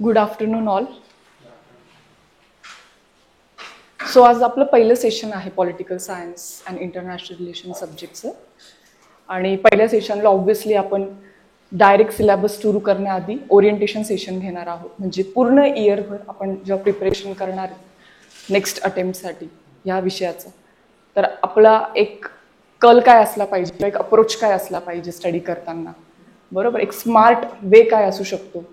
Good afternoon all. So आज आपलं पहिलं सेशन आहे political science and international relation सब्जेक्टचं. आणि पहिल्या सेशनला ऑब्व्हियसली आपण डायरेक्ट सिलेबस सुरू करण्याआधी ओरिएंटेशन सेशन घेणार आहोत. म्हणजे पूर्ण इयरभर आपण जेव्हा प्रिपरेशन करणार नेक्स्ट अटेम्प्टसाठी ह्या विषयाचं, तर आपला एक कल काय असला पाहिजे, एक अप्रोच काय असला पाहिजे स्टडी करताना, बरोबर, एक स्मार्ट वे काय असू शकतो,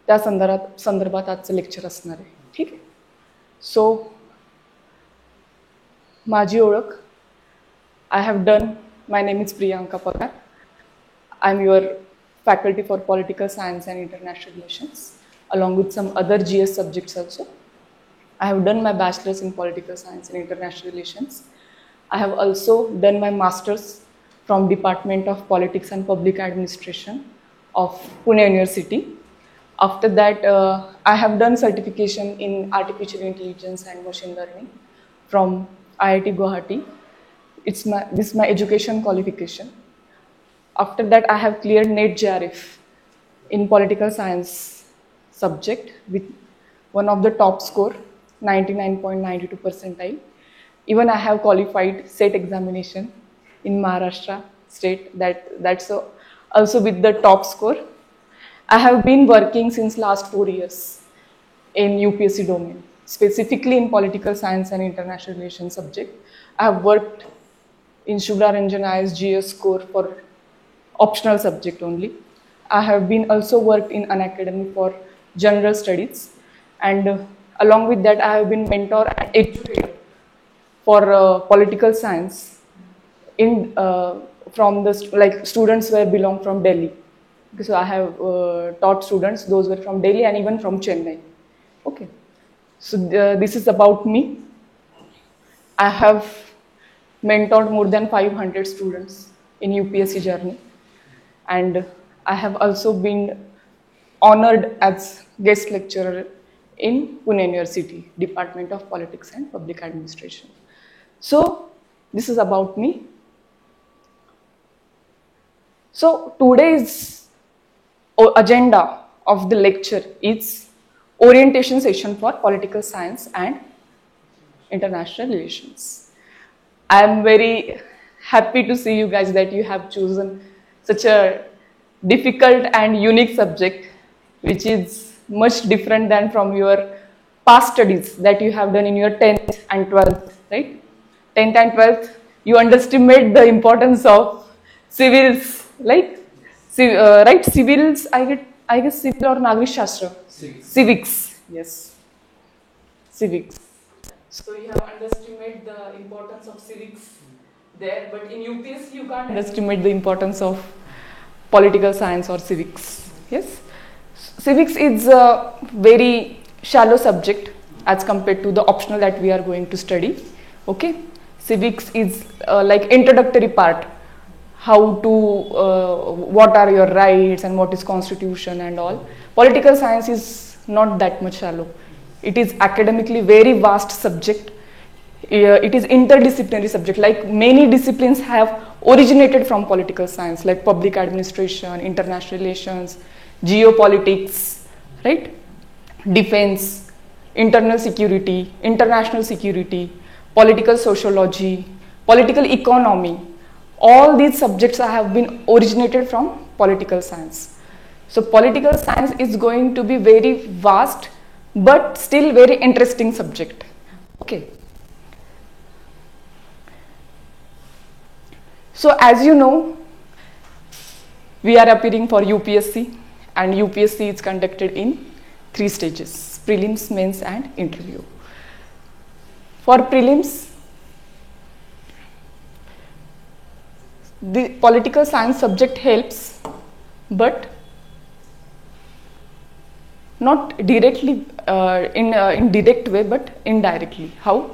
त्या संदर्भात आजचं लेक्चर असणार आहे. ठीक आहे. सो माझी ओळख, I have done, my name is Priyanka Pagar. I am your faculty for political science and international relations along with some other GS subjects also. I have done my bachelor's in political science and international relations. I have also done my master's from Department of Politics and Public Administration of Pune University. After that, I have done certification in artificial intelligence and machine learning from IIT Guwahati. This is my education qualification. After that, I have cleared NET JRF in political science subject with one of the top score, 99.92 percentile. Even I have qualified SET examination in Maharashtra state. That's also with the top score. I have been working since last 4 years in UPSC domain, specifically in political science and international relations subject. I have worked in Shubhra Ranjan IAS GS score for optional subject only. I have been also worked in an academy for general studies, and along with that I have been mentor and educator for political science in from the students were belong from Delhi. So I have taught students, those were from Delhi and even from Chennai. Okay, so this is about me. I have mentored more than 500 students in UPSC journey. And I have also been honored as guest lecturer in Pune University, Department of Politics and Public Administration. So this is about me. So today's agenda of the lecture is orientation session for political science and international relations. I am very happy to see you guys that you have chosen such a difficult and unique subject, which is much different than from your past studies that you have done in your 10th and 12th, right? 10th and 12th, you underestimate the importance of civils, right? Civils, I guess civil or Nagrik Shastra? Civics, yes. Civics. So you have underestimated the importance of civics there, but in UPSC you can't underestimate the importance of political science or civics. Yes, civics is a very shallow subject as compared to the optional that we are going to study. Okay, civics is like introductory part, how to what are your rights and what is constitution and all. Political science is not that much shallow. It is academically very vast subject. It is interdisciplinary subject, like many disciplines have originated from political science, like public administration, international relations, geopolitics, right, defense, internal security, international security, political sociology, political economy. All these subjects have been originated from political science. So political science is going to be very vast but still very interesting subject. Okay. So as you know, we are appearing for UPSC, and UPSC is conducted in 3 stages: prelims, mains and interview. For prelims, the political science subject helps, but not directly in direct way, but indirectly. How?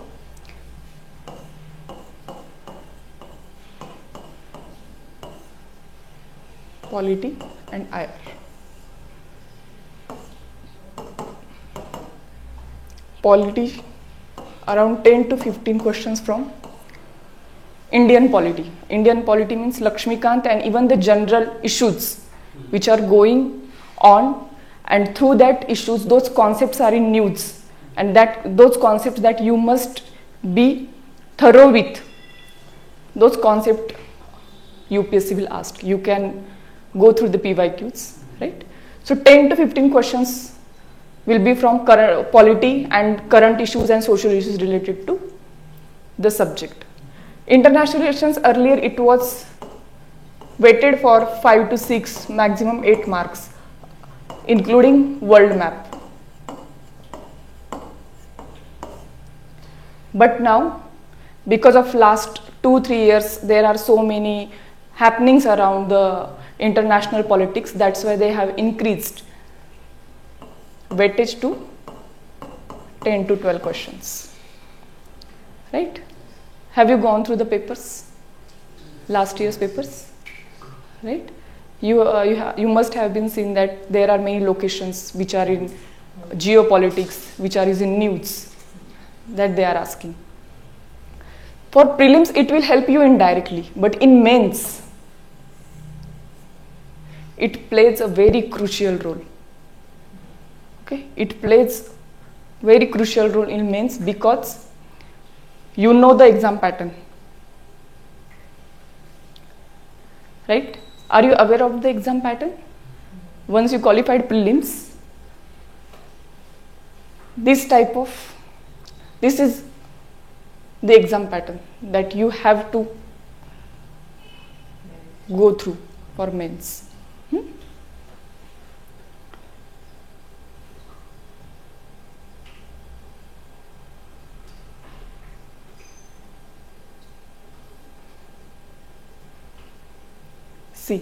Polity and IR. Polity, around 10 to 15 questions from Indian polity. Indian polity means Lakshmikant and even the general issues which are going on and through that issues those concepts are in news, and that those concepts that you must be thorough with, those concepts UPSC will ask. You can go through the PYQs, right? So 10 to 15 questions will be from polity and current issues and social issues related to the subject. International relations, earlier it was weighted for 5 to 6, maximum 8 marks, including world map. But now, because of last 2-3 years, there are so many happenings around the international politics. That's why they have increased weightage to 10 to 12 questions. Right? Have you gone through the papers? Last year's papers? Right? You must have been seen that there are many locations which are in geopolitics, which are in news, that they are asking. For prelims, it will help you indirectly, but in mains, it plays a very crucial role. Okay? It plays very crucial role in mains because you know the exam pattern. Right? Are you aware of the exam pattern? Once you qualified prelims, this is the exam pattern that you have to go through for mains. See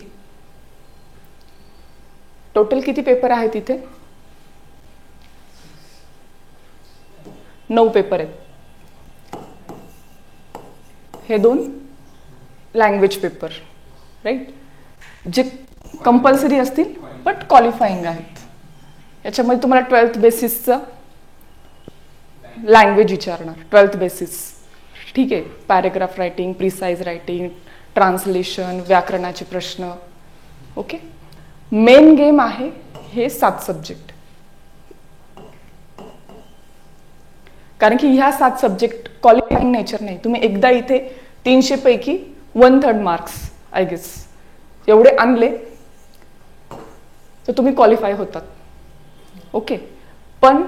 total किती paper आहेत इथे? 9 paper आहेत. हे 2 language paper, right, जे compulsory असतील but qualifying आहेत. याच्यामध्ये तुम्हाला 12th बेसिसचं लँग्वेज विचारणार, 12th बेसिस, ठीक आहे. Paragraph writing, precise writing, translation, व्याकरणाचे प्रश्न. ओके. मेन गेम आहे हे 7 सब्जेक्ट, कारण की ह्या 7 सब्जेक्ट क्वालिफाईंग नेचर नाही. तुम्ही एकदा इथे 300 पैकी 1/3 मार्क्स आय गेस एवढे आणले तर तुम्ही क्वालिफाय होतात. ओके. पण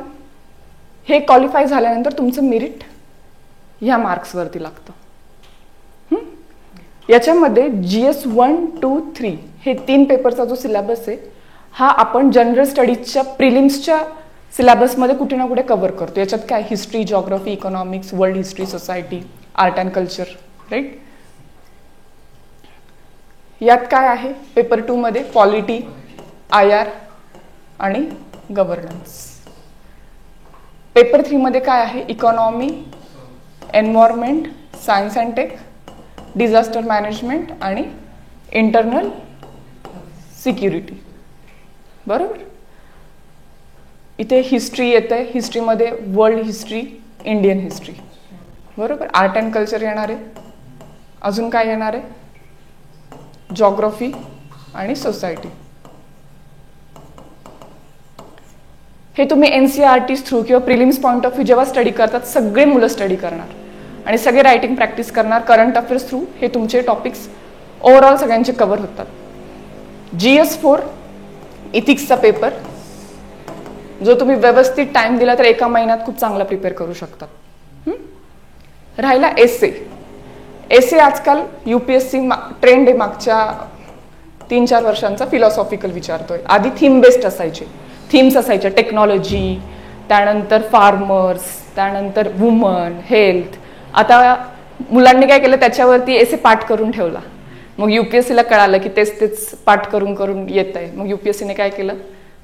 हे क्वालिफाय झाल्यानंतर तुमचं मेरिट ह्या मार्क्सवरती लागतं. याच्यामध्ये GS 1, 2, 3 हे 3 पेपरचा जो सिलेबस आहे हा आपण जनरल स्टडीजच्या प्रिलिम्सच्या सिलेबसमध्ये कुठे ना कुठे कव्हर करतो. याच्यात काय history, geography, economics, world history, society, art and culture, right. यात काय आहे पेपर 2 मध्ये? पॉलिटी, IR आणि गव्हर्नन्स. पेपर 3 मध्ये काय आहे? Economy, environment, science and tech, disaster management आणि इंटरनल सिक्युरिटी. बरोबर. इथे हिस्ट्री येते. हिस्ट्रीमध्ये वर्ल्ड हिस्ट्री, इंडियन हिस्ट्री. बरोबर. आर्ट अँड कल्चर येणार आहे. अजून काय येणार आहे? जिओग्राफी आणि सोसायटी. हे तुम्ही NCERT थ्रू किंवा प्रिलिम्स पॉइंट ऑफ व्ह्यू जेव्हा स्टडी करतात सगळे मुलं स्टडी करणार आणि सगळे रायटिंग प्रॅक्टिस करणार. करंट अफेअर्स थ्रू हे तुमचे टॉपिक्स ओव्हरऑल सगळ्यांचे कव्हर होतात. GS 4 इथिक्सचा पेपर जो तुम्ही व्यवस्थित टाइम दिला तर एका महिन्यात खूप चांगला प्रिपेअर करू शकतात. राहिला एसे आजकाल UPSC ट्रेंड आहे मागच्या 3-4 वर्षांचा फिलॉसॉफिकल विचारतोय. आधी थीम बेस्ड असायचे, थीम्स असायच्या, टेक्नॉलॉजी, त्यानंतर फार्मर्स, त्यानंतर वुमन, हेल्थ. आता मुलांनी काय केलं त्याच्यावरती एसे पाठ करून ठेवला. मग UPSCला कळालं की तेच पाठ करून येत आहे. मग UPSCने काय केलं?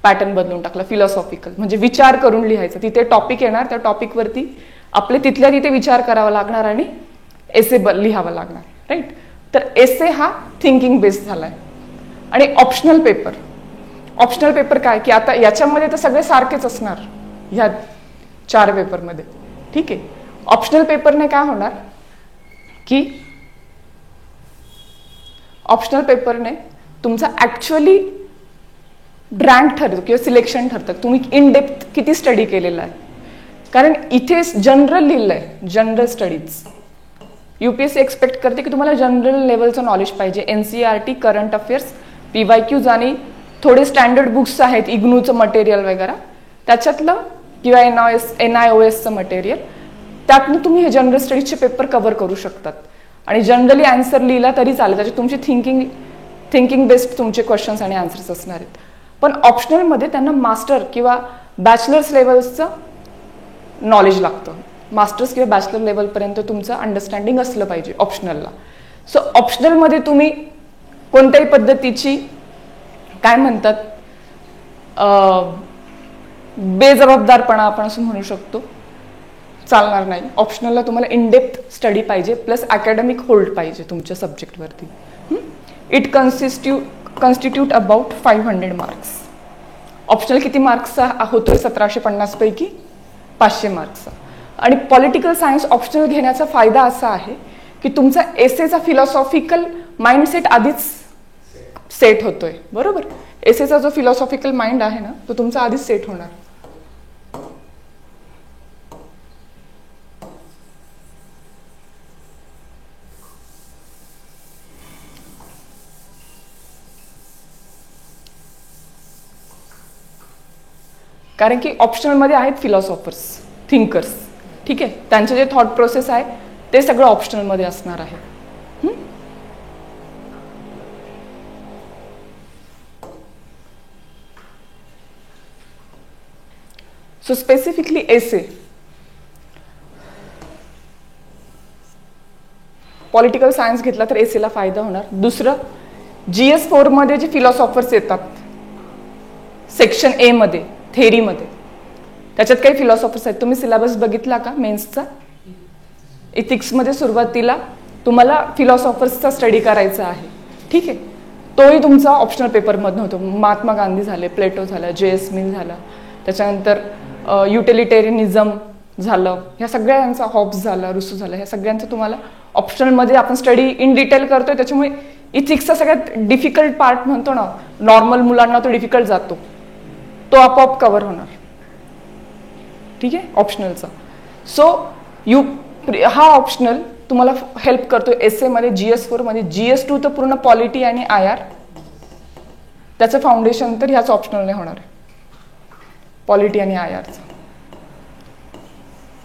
पॅटर्न बदलून टाकला, फिलॉसॉफिकल, म्हणजे विचार करून लिहायचं. तिथे टॉपिक येणार, त्या टॉपिकवरती आपले तिथल्या तिथे विचार करावा लागणार आणि एसे लिहावा लागणार, राईट. तर एसे हा थिंकिंग बेस्ड झालाय. आणि ऑप्शनल पेपर काय की आता याच्यामध्ये तर सगळे सारखेच असणार ह्या 4 पेपरमध्ये, ठीक आहे. ऑप्शनल पेपरने काय होणार की ऑप्शनल पेपरने तुमचा ॲक्च्युअली रँक ठरतो किंवा सिलेक्शन ठरतं तुम्ही इन डेप्थ किती स्टडी केलेला आहे. कारण इथे जनरल लिहिलं आहे, जनरल स्टडीज. UPSC एक्सपेक्ट करते की तुम्हाला जनरल लेवलचं नॉलेज पाहिजे. NCERT, करंट अफेअर्स, PYQs आणि थोडे स्टँडर्ड बुक्स आहेत, इग्नूचं मटेरियल वगैरे त्याच्यातलं किंवा NIOSचं मटेरियल, त्यातनं तुम्ही हे जनरल स्टडीजचे पेपर कव्हर करू शकतात. आणि जनरली आन्सर लिहिला तरी चालेल, त्याच्यात तुमची थिंकिंग बेस्ड तुमचे क्वेश्चन्स आणि आन्सर्स असणार आहेत. पण ऑप्शनलमध्ये त्यांना मास्टर किंवा बॅचलर्स लेवलचं नॉलेज लागतं. मास्टर्स किंवा बॅचलर लेवलपर्यंत तुमचं अंडरस्टँडिंग असलं पाहिजे ऑप्शनलला. सो ऑप्शनलमध्ये तुम्ही कोणत्याही पद्धतीची काय म्हणतात बेजबाबदारपणा आपण असं म्हणू शकतो चालणार नाही. ऑप्शनलला तुम्हाला इन डेप्थ स्टडी पाहिजे प्लस अकॅडमिक होल्ड पाहिजे तुमच्या सब्जेक्टवरती. It constitute about 500 marks. Optional किती मार्क्सचा होतोय? 1750 पैकी 500 मार्क्सचा. आणि पॉलिटिकल सायन्स ऑप्शनल घेण्याचा फायदा असा आहे की तुमचा एसेचा फिलॉसॉफिकल माइंडसेट आधीच सेट होतोय. बरोबर, एसेचा जो फिलॉसॉफिकल माइंड आहे ना तो तुमचा आधीच सेट होणार. कारण की ऑप्शनलमध्ये आहेत फिलॉसॉफर्स, थिंकर्स, ठीक आहे, त्यांचे जे थॉट प्रोसेस आहे ते सगळं ऑप्शनलमध्ये असणार आहे. सो स्पेसिफिकली एसे, पॉलिटिकल सायन्स घेतला तर एसेला फायदा होणार. दुसरं, GS4 मध्ये जे फिलॉसॉफर्स येतात सेक्शन ए मध्ये, थेअरीमध्ये, त्याच्यात काही फिलॉसॉफर्स आहेत. तुम्ही सिलेबस बघितला का मेन्सचा? इथिक्समध्ये सुरुवातीला तुम्हाला फिलॉसॉफर्सचा स्टडी करायचा आहे, ठीक आहे. तोही तुमचा ऑप्शनल पेपरमधून होतो. महात्मा गांधी झाले, प्लेटो झालं, J.S. मिल झालं, त्याच्यानंतर युटिलिटेरियनिझम झालं, ह्या सगळ्यांचा हॉब्स झाला, रुसो झालं, ह्या सगळ्यांचं तुम्हाला ऑप्शनलमध्ये आपण स्टडी इन डिटेल करतोय. त्याच्यामुळे इथिक्सचा सगळ्यात डिफिकल्ट पार्ट म्हणतो ना, नॉर्मल मुलांना तो डिफिकल्ट जातो, तो आपोआप कव्हर होणार, ठीक आहे, ऑप्शनलचा. सो हा ऑप्शनल तुम्हाला हेल्प करतो एसे मध्ये, GS4 मध्ये. GS2 तर पूर्ण पॉलिटी आणि IR, त्याचं फाउंडेशन तर ह्याच ऑप्शनलने होणार आहे, पॉलिटी आणि IRचं.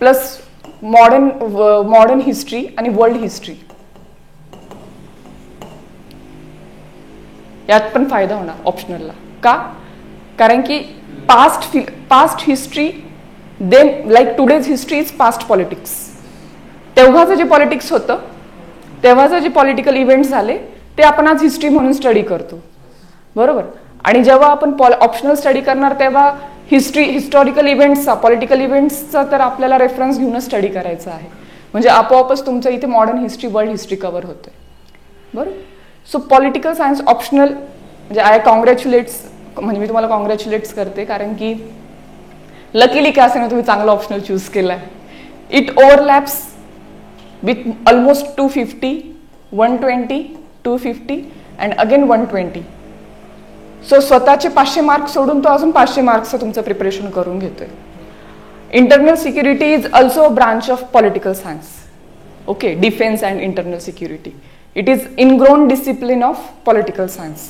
प्लस मॉडर्न हिस्ट्री आणि वर्ल्ड हिस्ट्री, यात पण फायदा होणार ऑप्शनलला. का? कारण की past history then like today's history is past politics. तेव्हाचं जे पॉलिटिक्स होतं, तेव्हाचं जे पॉलिटिकल इव्हेंट्स झाले ते आपण आज हिस्ट्री म्हणून स्टडी करतो, बरोबर. आणि जेव्हा आपण ऑप्शनल स्टडी करणार तेव्हा हिस्टॉरिकल इव्हेंट्सचा, पॉलिटिकल इव्हेंट्सचा तर आपल्याला रेफरन्स घेऊनच स्टडी करायचा आहे. म्हणजे आपोआपच तुमचं इथे modern history, world history cover होते, बरोबर. सो पॉलिटिकल सायन्स ऑप्शनल म्हणजे म्हणजे मी तुम्हाला कॉंग्रॅच्युलेट्स करते, कारण की लकीली काय असेल ना तुम्ही चांगला ऑप्शनल चूज केला आहे. It overlaps with almost 250, 120, 250 and again 120. So स्वतःचे 500 मार्क्स सोडून तो अजून 500 मार्क्सचं तुमचं प्रिपरेशन करून घेतोय. Internal security is also a branch of political science. Okay, defence and internal security, it is ingrown discipline of political science.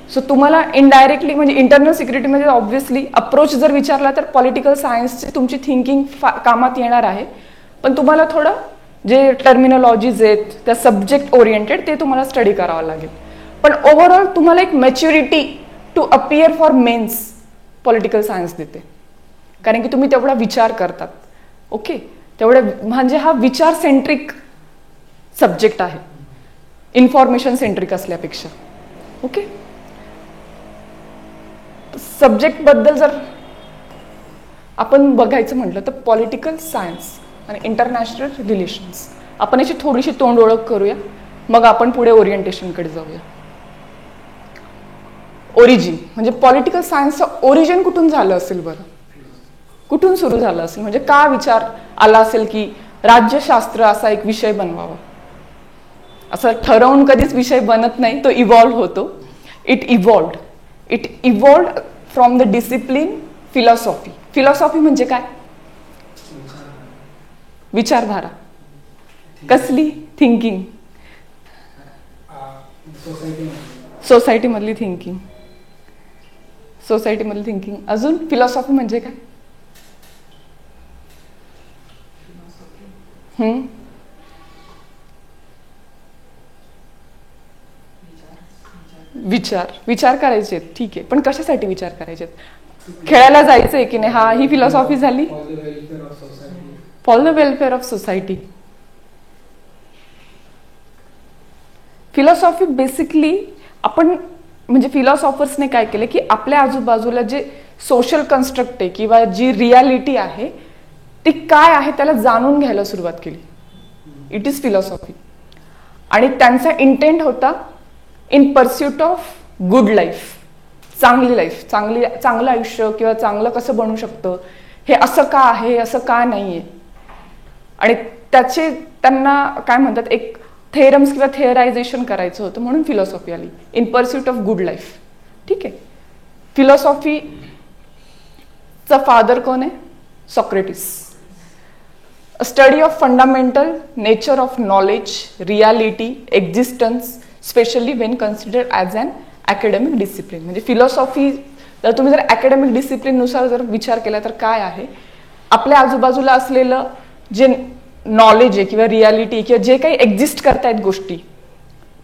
So तुम्हाला indirectly म्हणजे internal सिक्युरिटीमध्ये obviously approach जर विचारला तर पॉलिटिकल सायन्सची तुमची थिंकिंग कामात येणार आहे. पण तुम्हाला थोडं जे टर्मिनॉलॉजीज आहेत त्या सब्जेक्ट ओरिएंटेड ते तुम्हाला स्टडी करावं लागेल. पण ओव्हरऑल तुम्हाला एक maturity to appear for mains political science देते, कारण की तुम्ही तेवढा विचार करतात. ओके, तेवढे म्हणजे हा विचार सेंट्रिक सब्जेक्ट आहे, इन्फॉर्मेशन सेंट्रिक असल्यापेक्षा. ओके, सब्जेक्ट बद्दल जर आपण बघायचं म्हटलं तर पॉलिटिकल सायन्स आणि इंटरनॅशनल रिलेशन्स, आपण याची थोडीशी तोंड ओळख करूया, मग आपण पुढे ओरिएंटेशनकडे जाऊया. ओरिजिन म्हणजे पॉलिटिकल सायन्सचं ओरिजिन कुठून झालं असेल बरं? कुठून सुरू झालं असेल? म्हणजे का विचार आला असेल की राज्यशास्त्र असा एक विषय बनवावा? असं ठरवून कधीच विषय बनत नाही, तो इव्हॉल्व्ह होतो. It evolved it evolved from the discipline philosophy. Philosophy म्हणजे काय? विचारधारा. कसली? थिंकिंग. सोसायटीमधली थिंकिंग. सोसायटीमधली थिंकिंग. अजून फिलॉसॉफी म्हणजे काय? विचार करायचे. ठीक आहे, पण कशासाठी विचार करायचे? खेळायला जायचंय की नाही? हा, ही फिलॉसॉफी झाली. For the welfare of society. Philosophy basically आपण म्हणजे फिलॉसॉफर्सने काय केलं की आपल्या आजूबाजूला जे सोशल कन्स्ट्रक्ट आहे किंवा जी रियालिटी आहे ती काय आहे त्याला जाणून घ्यायला सुरुवात केली. It is philosophy. आणि त्यांचा इंटेंट होता in pursuit of good life. चांगली लाईफ, चांगलं आयुष्य किंवा चांगलं कसं बनू शकतं, हे असं का आहे, असं का नाहीये. आणि त्याचे त्यांना काय म्हणतात, एक थेरम्स किंवा थेअरायझेशन करायचं होतं, म्हणून फिलॉसॉफी आली. In pursuit of good life. ठीक आहे. फिलॉसॉफीचा फादर कोण आहे? Socrates. A study of fundamental nature of knowledge, reality, existence, specially when considered as an academic discipline. म्हणजे फिलॉसॉफी जर तुम्ही जर अकॅडमिक डिसिप्लिननुसार जर विचार केला तर काय आहे, आपल्या आजूबाजूला असलेलं जे नॉलेज आहे किंवा रियालिटी किंवा जे काही एक्झिस्ट करतायत गोष्टी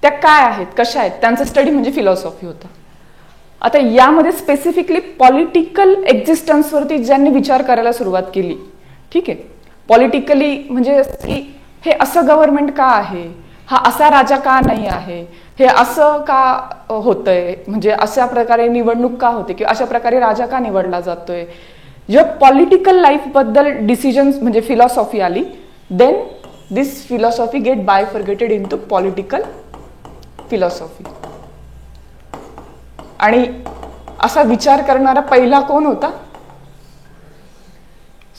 त्या काय आहेत, कशा आहेत, त्यांचा स्टडी म्हणजे फिलॉसॉफी होता. आता यामध्ये स्पेसिफिकली पॉलिटिकल एक्झिस्टन्सवरती ज्यांनी विचार करायला सुरुवात केली. ठीक आहे. पॉलिटिकली म्हणजे हे असं गव्हर्नमेंट का आहे, हा असा राजा का नाही आहे, हे असं का होतंय, म्हणजे अशा प्रकारे निवडणूक का होते किंवा अशा प्रकारे राजा का निवडला जातोय. जेव्हा पॉलिटिकल लाईफ बद्दल डिसिजन्स म्हणजे फिलॉसॉफी आली, then this philosophy get bifurcated into political philosophy. आणि असा विचार करणारा पहिला कोण होता?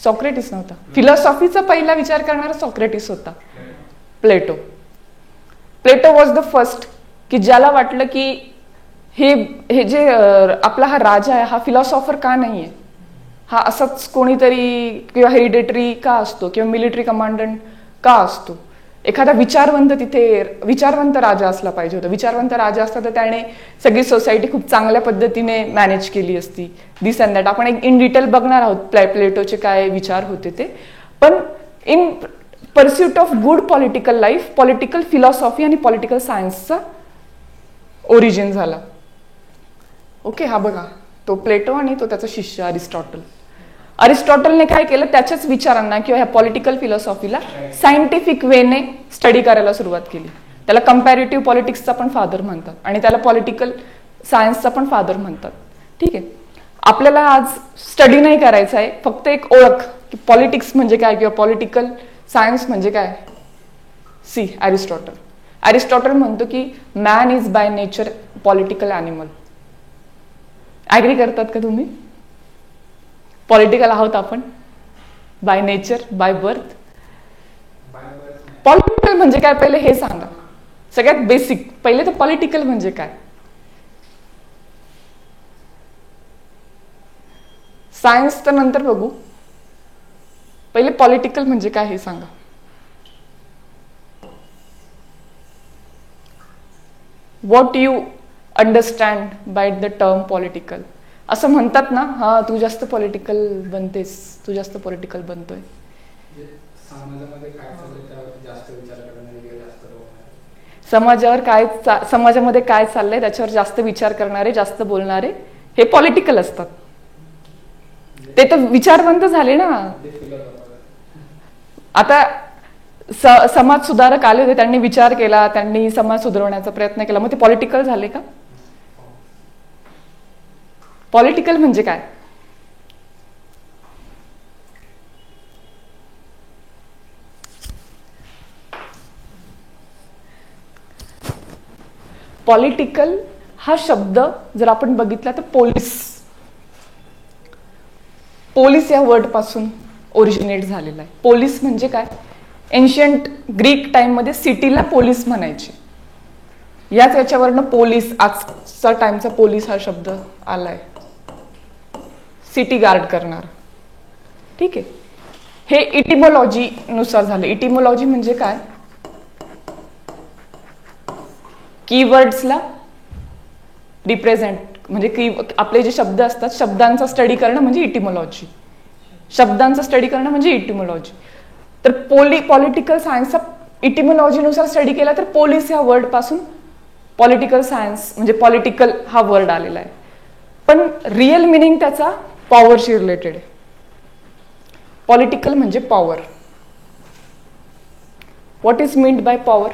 सॉक्रेटिस नव्हता. फिलॉसॉफीचा पहिला विचार करणारा सॉक्रेटिस होता. प्लेटो. प्लेटो वॉज द फर्स्ट की ज्याला वाटलं की हे जे आपला हा राजा आहे हा फिलॉसॉफर का नाहीये, हा असाच कोणीतरी किंवा हेरिडेटरी का असतो किंवा मिलिटरी कमांडंट का असतो. एखादा विचारवंत राजा असला पाहिजे होता. विचारवंत राजा असता तर त्याने सगळी सोसायटी खूप चांगल्या पद्धतीने मॅनेज केली असती. दिस अँड दॅट आपण इन डिटेल बघणार आहोत प्लेटोचे काय विचार होते ते. पण in pursuit of good political life, political philosophy आणि पॉलिटिकल सायन्सचा ओरिजिन झाला. ओके. हा बघा, तो प्लेटो आणि तो त्याचा शिष्य अरिस्टॉटल. अरिस्टॉटलने काय केलं, त्याच्याच विचारांना किंवा ह्या पॉलिटिकल फिलॉसॉफीला सायंटिफिक वेने स्टडी करायला सुरुवात केली. त्याला कंपॅरेटिव्ह पॉलिटिक्सचा पण फादर म्हणतात आणि त्याला पॉलिटिकल सायन्सचा पण फादर म्हणतात. ठीक आहे. आपल्याला आज स्टडी नाही करायचा आहे, फक्त एक ओळख की पॉलिटिक्स म्हणजे काय किंवा पॉलिटिकल सायन्स म्हणजे काय. सी अरिस्टॉटल म्हणतो की man is by nature political animal. Agree करतात का तुम्ही? पॉलिटिकल आहोत आपण by nature, by birth. Political म्हणजे काय पहिले हे सांगा. सगळ्यात बेसिक पहिले तर पॉलिटिकल म्हणजे काय. सायन्स तर नंतर बघू, पहिले पॉलिटिकल म्हणजे काय हे सांगा. What you understand by the term political. असं म्हणतात ना, हा तू जास्त पॉलिटिकल बनतेस, तू जास्त पॉलिटिकल बनतोय. समाजामध्ये काय चाललंय त्याच्यावर जास्त विचार करणारे, जास्त बोलणारे हे पॉलिटिकल असतात. ते तर विचारवंत झाले ना. आता समाज सुधारक आले होते, त्यांनी विचार केला, त्यांनी समाज सुधारवण्याचा प्रयत्न केला, मग ते पॉलिटिकल झाले का? पॉलिटिकल म्हणजे काय? पॉलिटिकल हा शब्द जर आपण बघितला तर पोलिस या वर्ड पासून ओरिजिनेट झालेला आहे. पोलिस म्हणजे काय? एन्शियंट ग्रीक टाइम मध्ये सिटीला पोलिस म्हणायचे. याच याच्यावरनं पोलीस, आजचा टाइमचा पोलीस हा शब्द आलाय, सिटी गार्ड करणार. ठीक आहे, हे इटिमोलॉजी नुसार झालं. इटिमोलॉजी म्हणजे काय? कीवर्ड्सला रिप्रेझेंट, म्हणजे की आपले जे शब्द असतात शब्दांचा स्टडी करणं म्हणजे इटिमोलॉजी. शब्दांचा स्टडी करणं म्हणजे इटिमोलॉजी. तर पॉलिटिकल सायन्सचा इटिमोलॉजीनुसार स्टडी केला तर पोलीस या वर्ड पासून पॉलिटिकल सायन्स म्हणजे पॉलिटिकल हा वर्ड आलेला आहे. पण रिअल मिनिंग त्याचा पॉवरशी रिलेटेड आहे. पॉलिटिकल म्हणजे power. What is meant by power?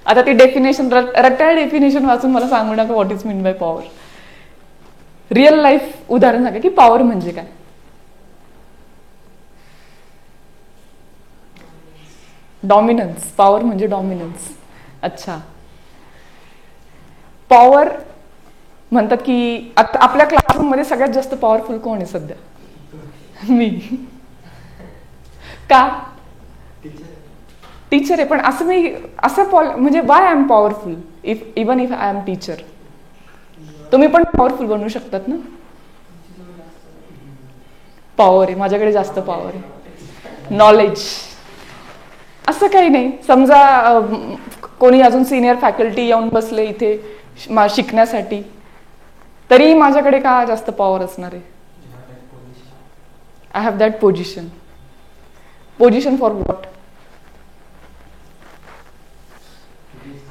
आता ती डेफिनेशन, रट्याळ डेफिनेशन वाचून मला सांगू नका what is meant by power. Real life उदाहरण सांगा की पॉवर म्हणजे काय. डॉमिनन्स. पॉवर म्हणजे डॉमिनन्स. अच्छा, पॉवर म्हणतात की आता आपल्या क्लासरूममध्ये सगळ्यात जास्त पॉवरफुल कोण आहे सध्या? मी. का? टीचर आहे. पण असं मी असं म्हणजे why I am powerful even if I am teacher. तुम्ही पण पॉवरफुल बनवू शकतात ना. पॉवर आहे, माझ्याकडे जास्त पॉवर आहे. नॉलेज असं काही नाही. समजा कोणी अजून सिनियर फॅकल्टी येऊन बसले इथे शिकण्यासाठी, तरी माझ्याकडे का जास्त पॉवर असणार आहे? I have that position. Position for what?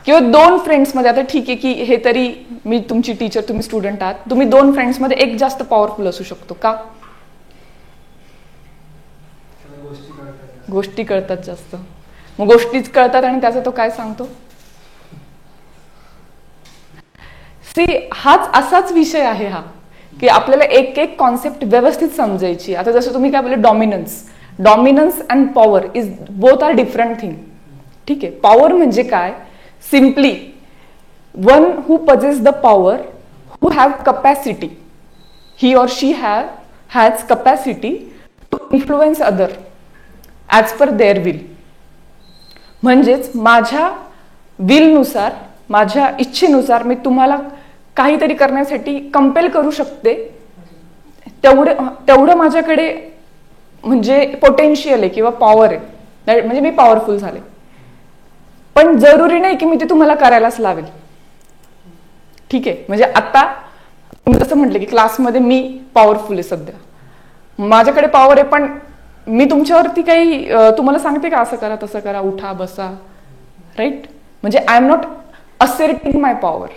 किंवा दोन फ्रेंड्समध्ये, आता ठीक आहे की हे तरी मी तुमची टीचर, तुम्ही स्टुडंट आहात, तुम्ही दोन फ्रेंड्समध्ये एक जास्त पॉवरफुल असू शकतो. का? गोष्टी कळतात जास्त. मग गोष्टीच कळतात आणि त्याचा तो काय सांगतो? हाच असाच विषय आहे हा, की आपल्याला एक एक कॉन्सेप्ट व्यवस्थित समजायची. आता जसं तुम्ही काय बोलले, dominance and power is both are different thing. ठीक आहे, पॉवर म्हणजे काय? Simply one who possess the power, who have capacity, he or she has capacity to influence other as per their will. म्हणजेच माझ्या विलनुसार, माझ्या इच्छेनुसार मी तुम्हाला काहीतरी करण्यासाठी कंपेल करू शकते. तेवढं माझ्याकडे म्हणजे पोटेन्शियल आहे किंवा पॉवर आहे, म्हणजे मी पॉवरफुल झाले. पण जरुरी नाही की मी ते तुम्हाला करायलाच लावेल. ठीक आहे, म्हणजे आता जसं म्हटलं की क्लासमध्ये मी पॉवरफुल आहे सध्या, माझ्याकडे पॉवर आहे, पण मी तुमच्यावरती काही तुम्हाला सांगते का असं करा तसं करा, उठा बसा, राईट? म्हणजे I am not asserting my power.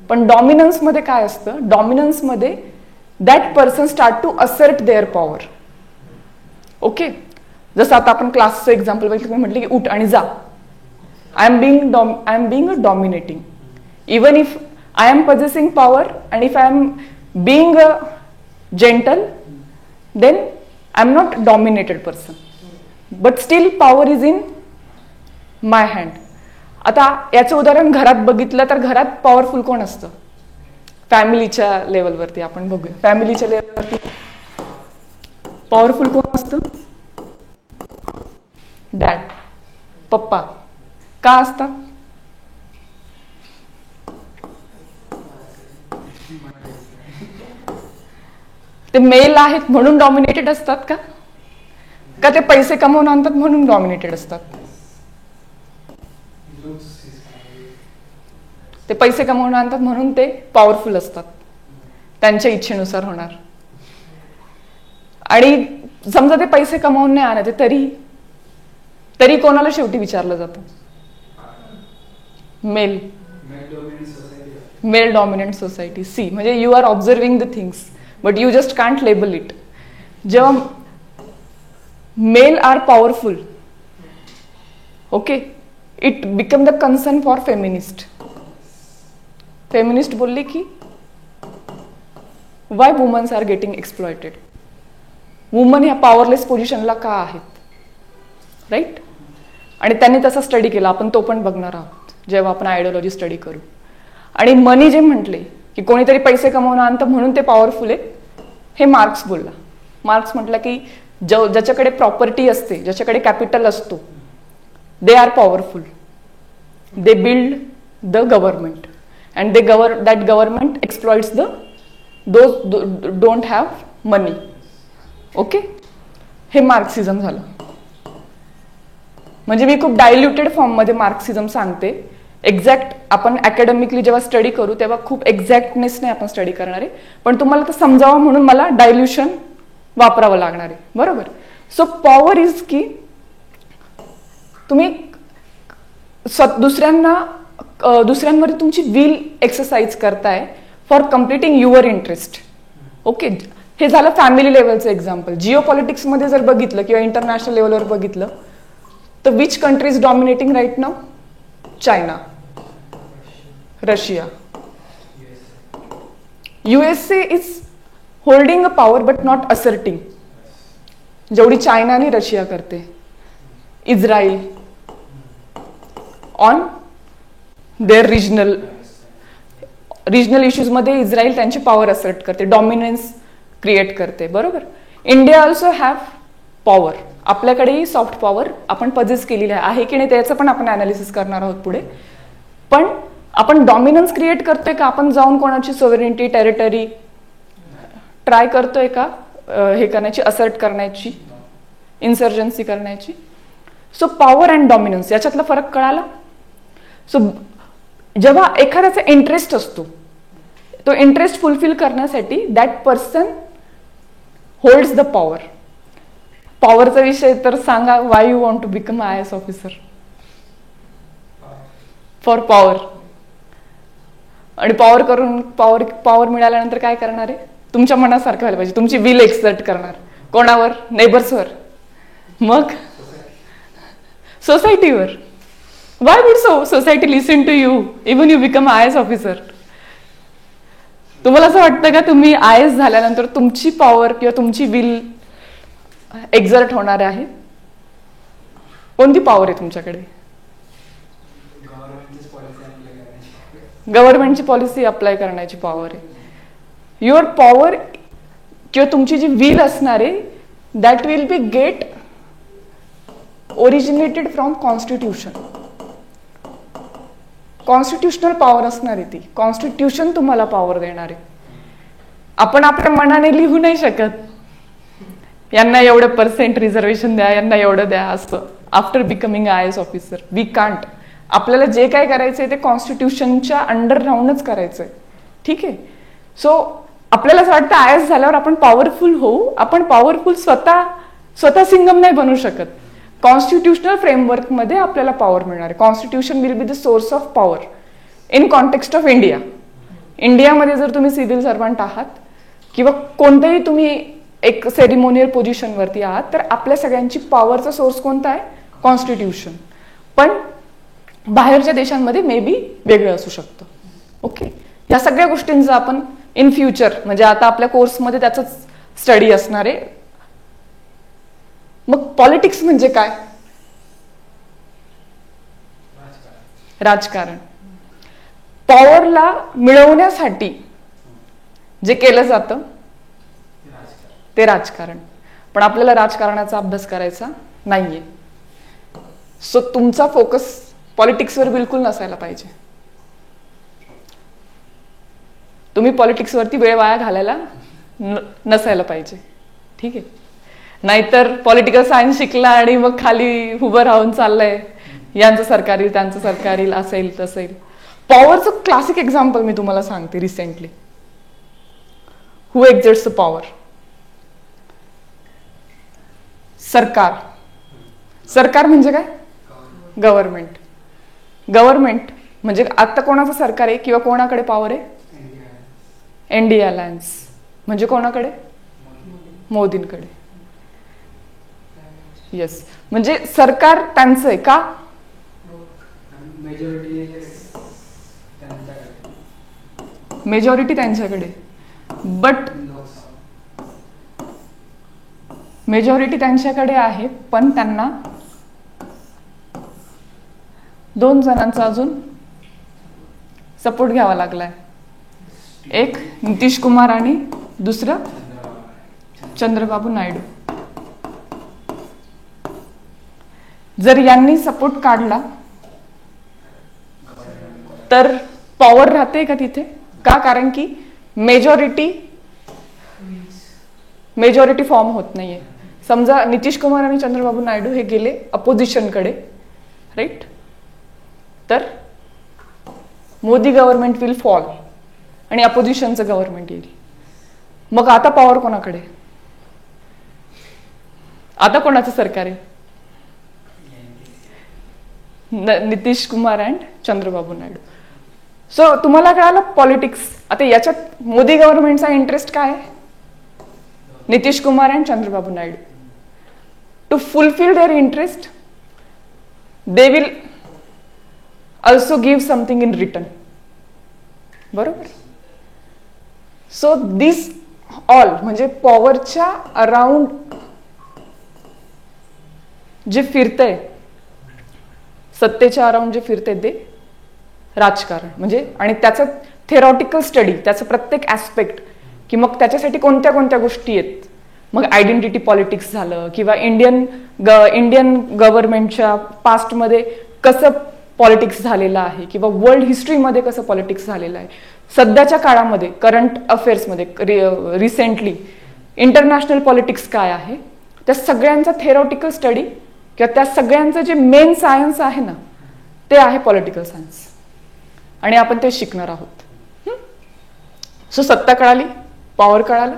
पण डॉमिनन्समध्ये काय असतं? डॉमिनन्समध्ये that person start to assert their power. Okay, जसं आता आपण क्लासचं एक्झाम्पल बघितलं, तुम्ही म्हटलं की उठ आणि जा. I am being a dominating. Even if I am possessing power and if I am being a gentle, then I am not dominated person, but still power is in my hand. आता याचं उदाहरण घरात बघितलं तर घरात powerful कोण असतं? फॅमिलीच्या लेवलवरती आपण बघूया. फॅमिलीच्या लेवलवरती पॉवरफुल कोण असतं? डॅड, पप्पा. का असतात? ते मेल आहेत म्हणून डॉमिनेटेड असतात का? का ते पैसे कमवून आणतात म्हणून डॉमिनेटेड असतात? ते पैसे कमवून आणतात म्हणून ते पॉवरफुल असतात, त्यांच्या इच्छेनुसार होणार. आणि समजा ते पैसे कमवून नाही आणत तरी कोणाला शेवटी विचारलं जातं? Male dominant society. सी, म्हणजे you are observing the things but you just can't label it. जेव्हा male are powerful, okay, it become the concern for feminist. Feminist बोलली की why womans are getting exploited. Woman ह्या powerless पोझिशनला का आहेत, right? आणि त्यांनी तसा स्टडी केला, आपण तो पण बघणार आहोत जेव्हा आपण आयडिओलॉजी स्टडी करू. आणि मनी जे म्हटले की कोणीतरी पैसे कमवून आणतं म्हणून ते पॉवरफुल आहे, हे मार्क्स बोलला. मार्क्स म्हटलं की ज्याच्याकडे प्रॉपर्टी असते, ज्याच्याकडे कॅपिटल असतो, they are powerful. They build the government, and that government exploits those don't have money. Okay, हे मार्क्सिझम झालं. म्हणजे मी खूप डायल्युटेड फॉर्ममध्ये मार्क्सिझम सांगते. एक्झॅक्ट आपण अकॅडमिकली जेव्हा स्टडी करू तेव्हा खूप एक्झॅक्टनेसने आपण स्टडी करणार आहे, पण तुम्हाला तर समजावं म्हणून मला डायल्युशन वापरावं लागणार आहे. बरोबर. सो पॉवर इज की तुम्ही दुसऱ्यांवर तुमची विल एक्सरसाइज करताय for completing your interest. Okay, हे झालं फॅमिली लेवलचं एक्झाम्पल. जिओ पॉलिटिक्समध्ये जर बघितलं किंवा इंटरनॅशनल लेवलवर बघितलं तर which country is dominating right now? China, Russia. USA is holding a power but not asserting, जेवढी चायना आणि रशिया करते. इस्रायल ऑन देअर रिजनल इश्यूजमध्ये इस्रायल त्यांची पॉवर असर्ट करते, डॉमिनन्स क्रिएट करते. बरोबर. India also have power. आपल्याकडेही soft power आपण पजेस केलेली आहे की नाही त्याचं पण आपण अनालिसिस करणार आहोत पुढे. पण आपण डॉमिनन्स क्रिएट करतोय का? आपण जाऊन कोणाची सोव्हरेनिटी, टेरिटरी ट्राय करतोय का हे करण्याची, असर्ट करण्याची, इन्सर्जन्सी करण्याची? सो पॉवर अँड डॉमिनन्स याच्यातला फरक कळाला. सो जेव्हा एखाद्याचा इंटरेस्ट असतो तो इंटरेस्ट फुलफिल करण्यासाठी that person holds the power. पॉवरचा विषय तर सांगा. Why you want to become IAS officer? For power. आणि पॉवर मिळाल्यानंतर काय करणार आहे? तुमच्या मनासारखं व्हायला पाहिजे. तुमची विल एक्सर्ट करणार. कोणावर? नेबर्सवर. मग सोसायटीवर. Why would society listen to you even you become IAS officer? तुम्हाला असं वाटतं का तुम्ही IAS झाल्यानंतर तुमची पॉवर किंवा तुमची विल एक्झर्ट होणार आहे? कोणती पॉवर आहे तुमच्याकडे? गव्हर्नमेंटची पॉलिसी अप्लाय करण्याची पॉवर आहे. युअर पॉवर किंवा तुमची जी विल असणार आहे that will be get originated from constitution. Constitutional power असणार आहे ती. कॉन्स्टिट्यूशन तुम्हाला पॉवर देणार आहे. आपण आपल्या मनाने लिहू नाही शकत यांना एवढं % रिझर्वेशन द्या, यांना एवढं द्या असं after becoming IAS officer. We can't. आपल्याला जे काय करायचंय ते कॉन्स्टिट्यूशनच्या अंडर राहूनच करायचंय. ठीक आहे. सो आपल्याला असं वाटतं IAS झाल्यावर आपण पॉवरफुल होऊ. आपण पॉवरफुल स्वतः सिंगम नाही बनू शकत. कॉन्स्टिट्युशनल फ्रेमवर्कमध्ये आपल्याला पॉवर मिळणार आहे. Constitution will be the source of power in context of India. इंडियामध्ये जर तुम्ही सिव्हिल सर्वंट आहात किंवा कोणतेही तुम्ही एक सेरिमोनियल पोझिशनवरती आहात तर आपल्या सगळ्यांची पॉवरचा सोर्स कोणता आहे? कॉन्स्टिट्यूशन. पण बाहेरच्या देशांमध्ये मे बी वेगळं असू शकतं. ओके, या सगळ्या गोष्टींचा आपण इन फ्युचर म्हणजे आता आपल्या कोर्समध्ये त्याचाच स्टडी असणार आहे. मग पॉलिटिक्स म्हणजे काय? राजकारण. पॉवरला मिळवण्यासाठी जे केलं जातं ते राजकारण. पण आपल्याला राजकारणाचा अभ्यास करायचा नाहीये. सो तुमचा फोकस पॉलिटिक्सवर बिलकुल नसायला पाहिजे. तुम्ही पॉलिटिक्सवरती वेळ वाया घालायला नसायला पाहिजे. ठीक आहे. नाहीतर पॉलिटिकल सायन्स शिकला आणि मग खाली उभं राहून चाललंय यांचं सरकार येईल त्यांचं सरकार येईल असं येईल तसं येईल. पॉवरचं क्लासिक एक्झाम्पल मी तुम्हाला सांगते रिसेंटली. Who एक्झर्ट्स the power? सरकार. सरकार म्हणजे काय? गव्हर्नमेंट. गव्हर्नमेंट म्हणजे आता कोणाचं सरकार आहे किंवा कोणाकडे पॉवर आहे? NDA alliance. म्हणजे कोणाकडे? मोदींकडे. येस. म्हणजे सरकार त्यांचं आहे का? मेजॉरिटी त्यांच्याकडे. बट मेजॉरिटी त्यांच्याकडे आहे पण त्यांना 2 जणांचा अजून सपोर्ट घ्यावा लागलाय. एक नितीश कुमार आणि दुसरं चंद्रबाबू नायडू. जर यांनी सपोर्ट काढला तर पॉवर राहते का तिथे? का? कारण की मेजॉरिटी फॉर्म होत नाहीये. समजा नितीश कुमार आणि चंद्रबाबू नायडू हे गेले अपोजिशनकडे, राईट, तर मोदी गव्हर्नमेंट विल फॉल आणि अपोजिशनचं गव्हर्नमेंट येईल. मग आता पॉवर कोणाकडे? आता कोणाचं सरकार आहे? नितीश कुमार अँड चंद्रबाबू नायडू. सो तुम्हाला कळालं पॉलिटिक्स. आता याच्यात मोदी गव्हर्नमेंटचा इंटरेस्ट काय आहे? Nitish Kumar and Chandrababu Naidu. To fulfil their interest they will also give something in return. बरोबर. सो दिस ऑल म्हणजे पॉवरच्या अराउंड जे फिरतंय, सत्तेच्या अराउंड जे फिरतंय ते राजकारण. म्हणजे आणि त्याचं थेरॉटिकल स्टडी, त्याचं प्रत्येक ऍस्पेक्ट, की मग त्याच्यासाठी कोणत्या कोणत्या गोष्टी आहेत. मग आयडेंटिटी पॉलिटिक्स झालं किंवा इंडियन गव्हर्नमेंटच्या पास्टमध्ये कसं पॉलिटिक्स झालेलं आहे किंवा वर्ल्ड हिस्ट्रीमध्ये कसं पॉलिटिक्स झालेलं आहे, सध्याच्या काळामध्ये करंट अफेअर्समध्ये रिसेंटली इंटरनॅशनल पॉलिटिक्स काय आहे, त्या सगळ्यांचा थेरॉटिकल स्टडी किंवा त्या सगळ्यांचं जे मेन सायन्स आहे ना ते आहे पॉलिटिकल सायन्स. आणि आपण ते शिकणार आहोत. सो सत्ता कळाली, पॉवर कळालं.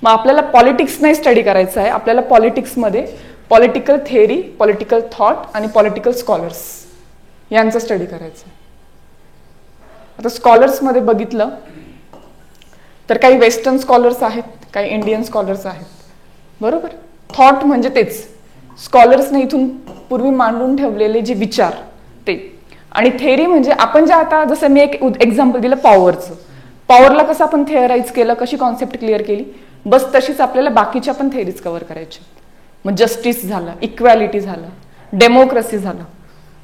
मग आपल्याला पॉलिटिक्स नाही स्टडी करायचं आहे. आपल्याला पॉलिटिक्समध्ये पॉलिटिकल थेअरी, पॉलिटिकल थॉट आणि पॉलिटिकल स्कॉलर्स यांचा स्टडी करायचं आहे. आता स्कॉलर्समध्ये बघितलं तर काही वेस्टर्न स्कॉलर्स आहेत, काही इंडियन स्कॉलर्स आहेत. बरोबर. थॉट म्हणजे तेच स्कॉलर्सने इथून पूर्वी मांडून ठेवलेले जे विचार ते. आणि थेअरी म्हणजे आपण जे आता जसं मी एक एक्झाम्पल दिलं पॉवरचं, पॉवरला कसं आपण थेअराईज केलं, कशी कॉन्सेप्ट क्लिअर केली, बस तशीच आपल्याला बाकीच्या पण थेअरीज कव्हर करायच्या. मग जस्टिस झालं, इक्वॅलिटी झालं, डेमोक्रेसी झालं.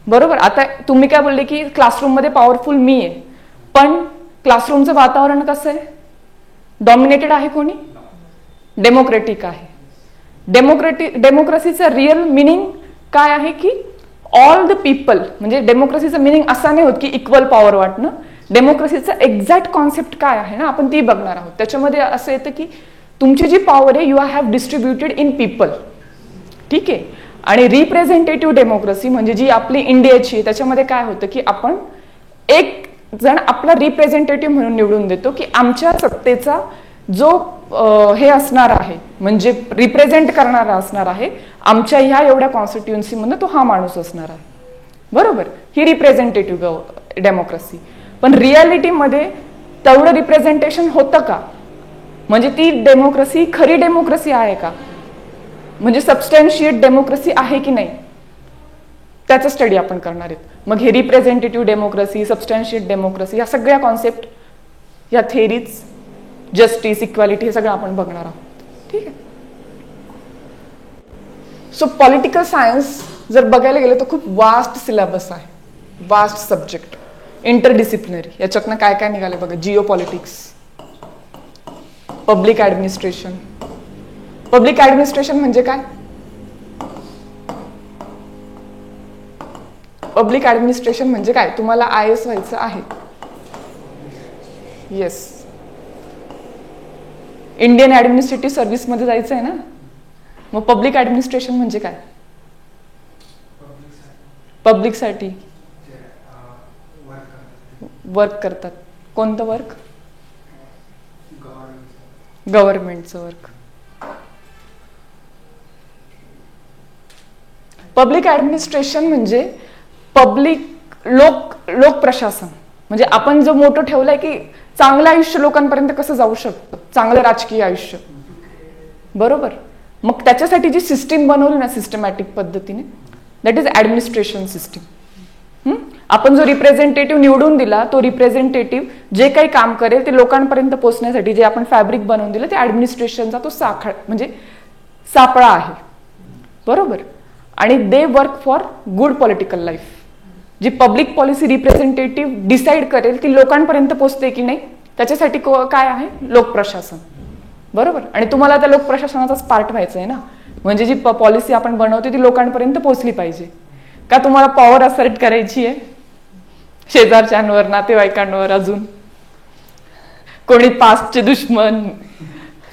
बरोबर. आता तुम्ही काय बोलले की क्लासरूममध्ये पॉवरफुल मी आहे, पण क्लासरूमचं वातावरण कसं आहे? डॉमिनेटेड आहे कोणी? डेमोक्रेटिक आहे. डेमोक्रेसीचं रिअल मिनिंग काय आहे की ऑल द पीपल, म्हणजे डेमोक्रेसीचं मिनिंग असा नाही होत की इक्वल पॉवर वाटणं. डेमोक्रेसीचं एक्झॅक्ट कॉन्सेप्ट काय आहे ना आपण ती बघणार आहोत. त्याच्यामध्ये असं येतं की तुमची जी पॉवर आहे you have distributed in people. ठीक आहे. आणि रिप्रेझेंटेटिव्ह डेमोक्रेसी म्हणजे जी आपली इंडियाची आहे त्याच्यामध्ये काय होतं की आपण एक जण आपला रिप्रेझेंटेटिव्ह म्हणून निवडून देतो की आमच्या सत्तेचा जो हे असणार आहे म्हणजे रिप्रेझेंट करणारा असणार आहे आमच्या ह्या एवढ्या कॉन्स्टिट्युएन्सीमधून तो हा माणूस असणार आहे. बरोबर. ही रिप्रेझेंटेटिव्ह डेमोक्रेसी. पण रियालिटीमध्ये तेवढं रिप्रेझेंटेशन होतं का? म्हणजे ती डेमोक्रेसी खरी डेमोक्रेसी आहे का? म्हणजे सबस्टॅन्शिएट डेमोक्रेसी आहे की नाही त्याचा स्टडी आपण करणार आहेत. मग हे रिप्रेझेंटेटिव्ह डेमोक्रेसी, सबस्टॅन्शिएट डेमोक्रेसी या सगळ्या कॉन्सेप्ट, या थेरीज, जस्टिस, इक्वॅलिटी हे सगळं आपण बघणार आहोत. ठीक आहे. सो पॉलिटिकल सायन्स जर बघायला गेलं तर खूप वास्ट सिलेबस आहे, वास्ट सब्जेक्ट, इंटरडिसिप्लिनरी. याच्यातनं काय काय निघाले बघा. Jio politics, public administration. Public administration म्हणजे काय? पब्लिक ऍडमिनिस्ट्रेशन म्हणजे काय? तुम्हाला IAS व्हायचं आहे. येस. इंडियन ऍडमिनिस्ट्रेटिव्ह सर्व्हिस मध्ये जायचं आहे ना. मग पब्लिक ऍडमिनिस्ट्रेशन म्हणजे काय? पब्लिकसाठी वर्क करतात. कोणतं वर्क? गव्हर्नमेंटचं वर्क. पब्लिक ऍडमिनिस्ट्रेशन म्हणजे पब्लिक लोक प्रशासन. म्हणजे आपण जो मोठं ठेवलंय की चांगलं आयुष्य लोकांपर्यंत कसं जाऊ शकतं, चांगलं राजकीय आयुष्य. बरोबर. मग त्याच्यासाठी जी सिस्टीम बनवली ना सिस्टमॅटिक पद्धतीने, दॅट इज ऍडमिनिस्ट्रेशन सिस्टीम. आपण जो रिप्रेझेंटेटिव्ह निवडून दिला तो रिप्रेझेंटेटिव्ह जे काही काम करेल ते लोकांपर्यंत पोहोचण्यासाठी जे आपण फॅब्रिक बनवून दिलं ते ऍडमिनिस्ट्रेशनचा तो म्हणजे सापळा आहे. बरोबर. आणि they work for good political life. जी पब्लिक पॉलिसी रिप्रेझेंटेटिव्ह डिसाईड करेल ती लोकांपर्यंत पोहोचते की नाही त्याच्यासाठी काय आहे? लोकप्रशासन. बरोबर. आणि तुम्हाला त्या लोकप्रशासनाचाच पार्ट व्हायचं आहे ना. म्हणजे जी पॉलिसी आपण बनवते ती लोकांपर्यंत पोहोचली पाहिजे. का तुम्हाला पॉवर असर्ट करायची आहे? शेजारच्यांवर, नातेवाईकांवर, अजून कोणी पास्टचे दुश्मन,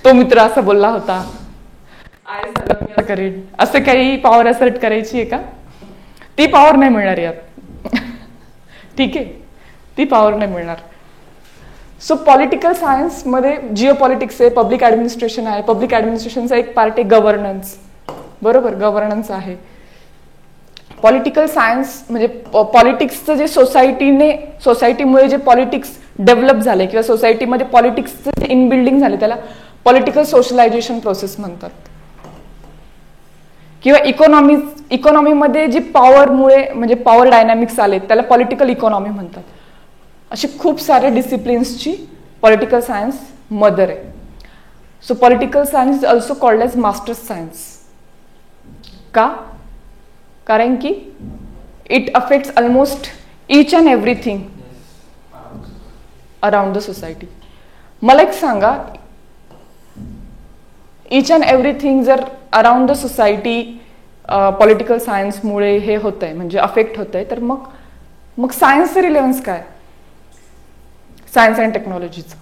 तो मित्र असा बोलला होता, करेन, असं काही पॉवर असर्ट करायची आहे का? ती पॉवर नाही मिळणार यात. ठीक आहे, ती पॉवर नाही मिळणार. सो पॉलिटिकल सायन्स मध्ये जिओ पॉलिटिक्स आहे, पब्लिक ऍडमिनिस्ट्रेशन आहे. पब्लिक ऍडमिनिस्ट्रेशनचा एक पार्ट आहे गव्हर्नन्स. बरोबर, गव्हर्नन्स आहे. पॉलिटिकल सायन्स म्हणजे पॉलिटिक्सचं जे सोसायटीमुळे जे पॉलिटिक्स डेव्हलप झाले किंवा सोसायटीमध्ये पॉलिटिक्सचं जे इनबिल्डिंग झाले त्याला पॉलिटिकल सोशलायझेशन प्रोसेस म्हणतात. किंवा इकॉनॉमीमध्ये जी पॉवरमुळे म्हणजे पॉवर डायनॅमिक्स आले त्याला पॉलिटिकल इकॉनॉमी म्हणतात. असे खूप सारे डिसिप्लिन्सची पॉलिटिकल सायन्स मदर आहे. So political science is also called as masters science. का? कारण की it affects almost each and everything around the society. मला एक सांगा, ईच अँड एव्हरीथिंग जर अराउंड द सोसायटी पॉलिटिकल सायन्समुळे हे होत आहे म्हणजे अफेक्ट होत आहे, तर मग सायन्सचं रिलेव्हन्स काय? सायन्स अँड टेक्नॉलॉजीचं.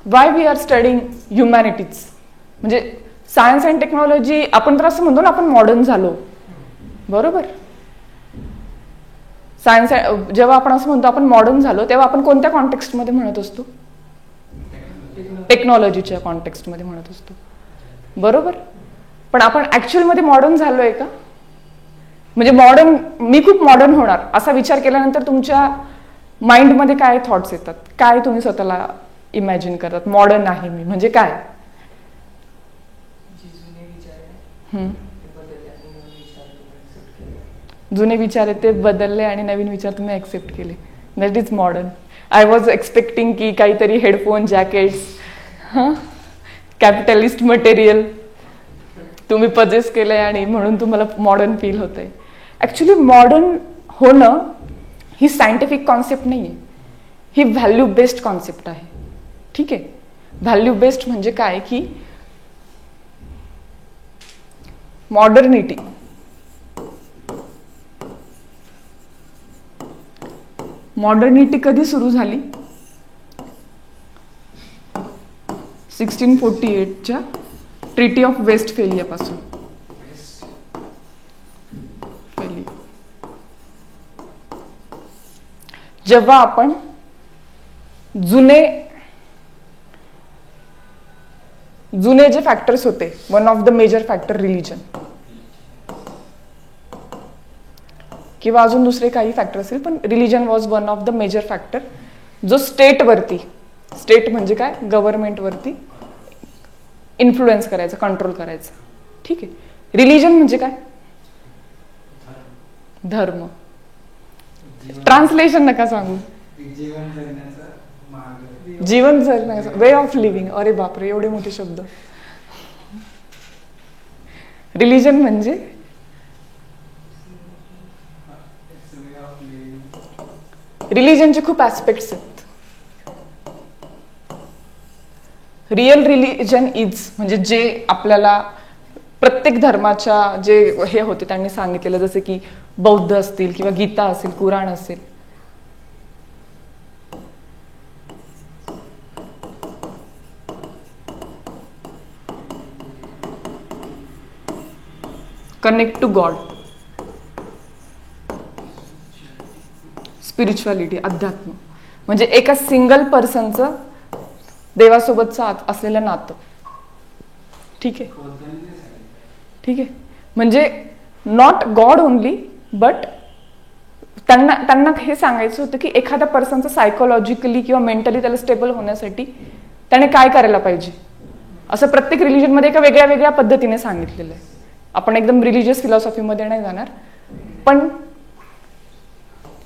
Why we are studying humanities? म्हणजे सायन्स अँड टेक्नॉलॉजी आपण तर असं म्हणतो ना, आपण मॉडर्न झालो. बरोबर. सायन्स जेव्हा आपण असं म्हणतो आपण मॉडर्न झालो, तेव्हा आपण कोणत्या कॉन्टेक्स्टमध्ये म्हणत असतो? टेक्नॉलॉजीच्या कॉन्टेक्स्टमध्ये म्हणत असतो. बरोबर. पण आपण ऍक्च्युअलमध्ये मॉडर्न झालोय का? म्हणजे मॉडर्न, मी खूप मॉडर्न होणार असा विचार केल्यानंतर तुमच्या माइंडमध्ये काय थॉट्स येतात? काय तुम्ही स्वतःला इमॅजिन करतात? मॉडर्न आहे मी म्हणजे काय? जुने विचार आहेत ते बदलले आणि नवीन विचार तुम्ही ऍक्सेप्ट केले. That is modern. I was expecting की काहीतरी हेडफोन, जॅकेट्स, कॅपिटलिस्ट मटेरियल तुम्ही परचेस केलंय आणि म्हणून तुम्हाला मॉडर्न फील होतंय. ऍक्च्युली मॉडर्न होणं ही सायंटिफिक कॉन्सेप्ट नाहीये, ही व्हॅल्यू बेस्ड कॉन्सेप्ट आहे. ठीक आहे. व्हॅल्यू बेस्ड म्हणजे काय की मॉडर्निटी कधी सुरू झाली? 1648च्या ट्रिटी ऑफ वेस्टफेलियापासून. जेव्हा आपण जुने जे फॅक्टर्स होते, one of the major factor religion किंवा अजून दुसरे काही फॅक्टर असेल, पण religion was one of the major factor जो स्टेटवरती, स्टेट म्हणजे काय, गव्हर्नमेंटवरती इन्फ्लुएन्स करायचं, कंट्रोल करायचं. ठीक आहे. रिलीजन म्हणजे काय? धर्म. ट्रान्सलेशन नका सांगू. जीवन जगण्याचा वे ऑफ लिव्हिंग. अरे बापरे, एवढे मोठे शब्द. रिलीजन म्हणजे रिलीजनचे खूप ऍस्पेक्ट्स आहेत. रिअल रिलीजन इज म्हणजे जे आपल्याला प्रत्येक धर्माच्या जे हे होते त्यांनी सांगितलेलं, जसे की बौद्ध असतील किंवा गीता असेल, कुराण असेल. कनेक्ट टू गॉड, स्पिरिच्युअलिटी, अध्यात्म म्हणजे एका सिंगल पर्सनचं देवासोबतचं असलेलं नातं. ठीक आहे. ठीक आहे. म्हणजे नॉट गॉड ओनली, बट त्यांना हे सांगायचं होतं की एखाद्या पर्सनचं सायकोलॉजिकली किंवा मेंटली त्याला स्टेबल होण्यासाठी त्याने काय करायला पाहिजे, असं प्रत्येक रिलीजनमध्ये एका वेगळ्या वेगळ्या पद्धतीने सांगितलेलं आहे. आपण एकदम रिलीजियस फिलॉसॉफीमध्ये नाही जाणार, पण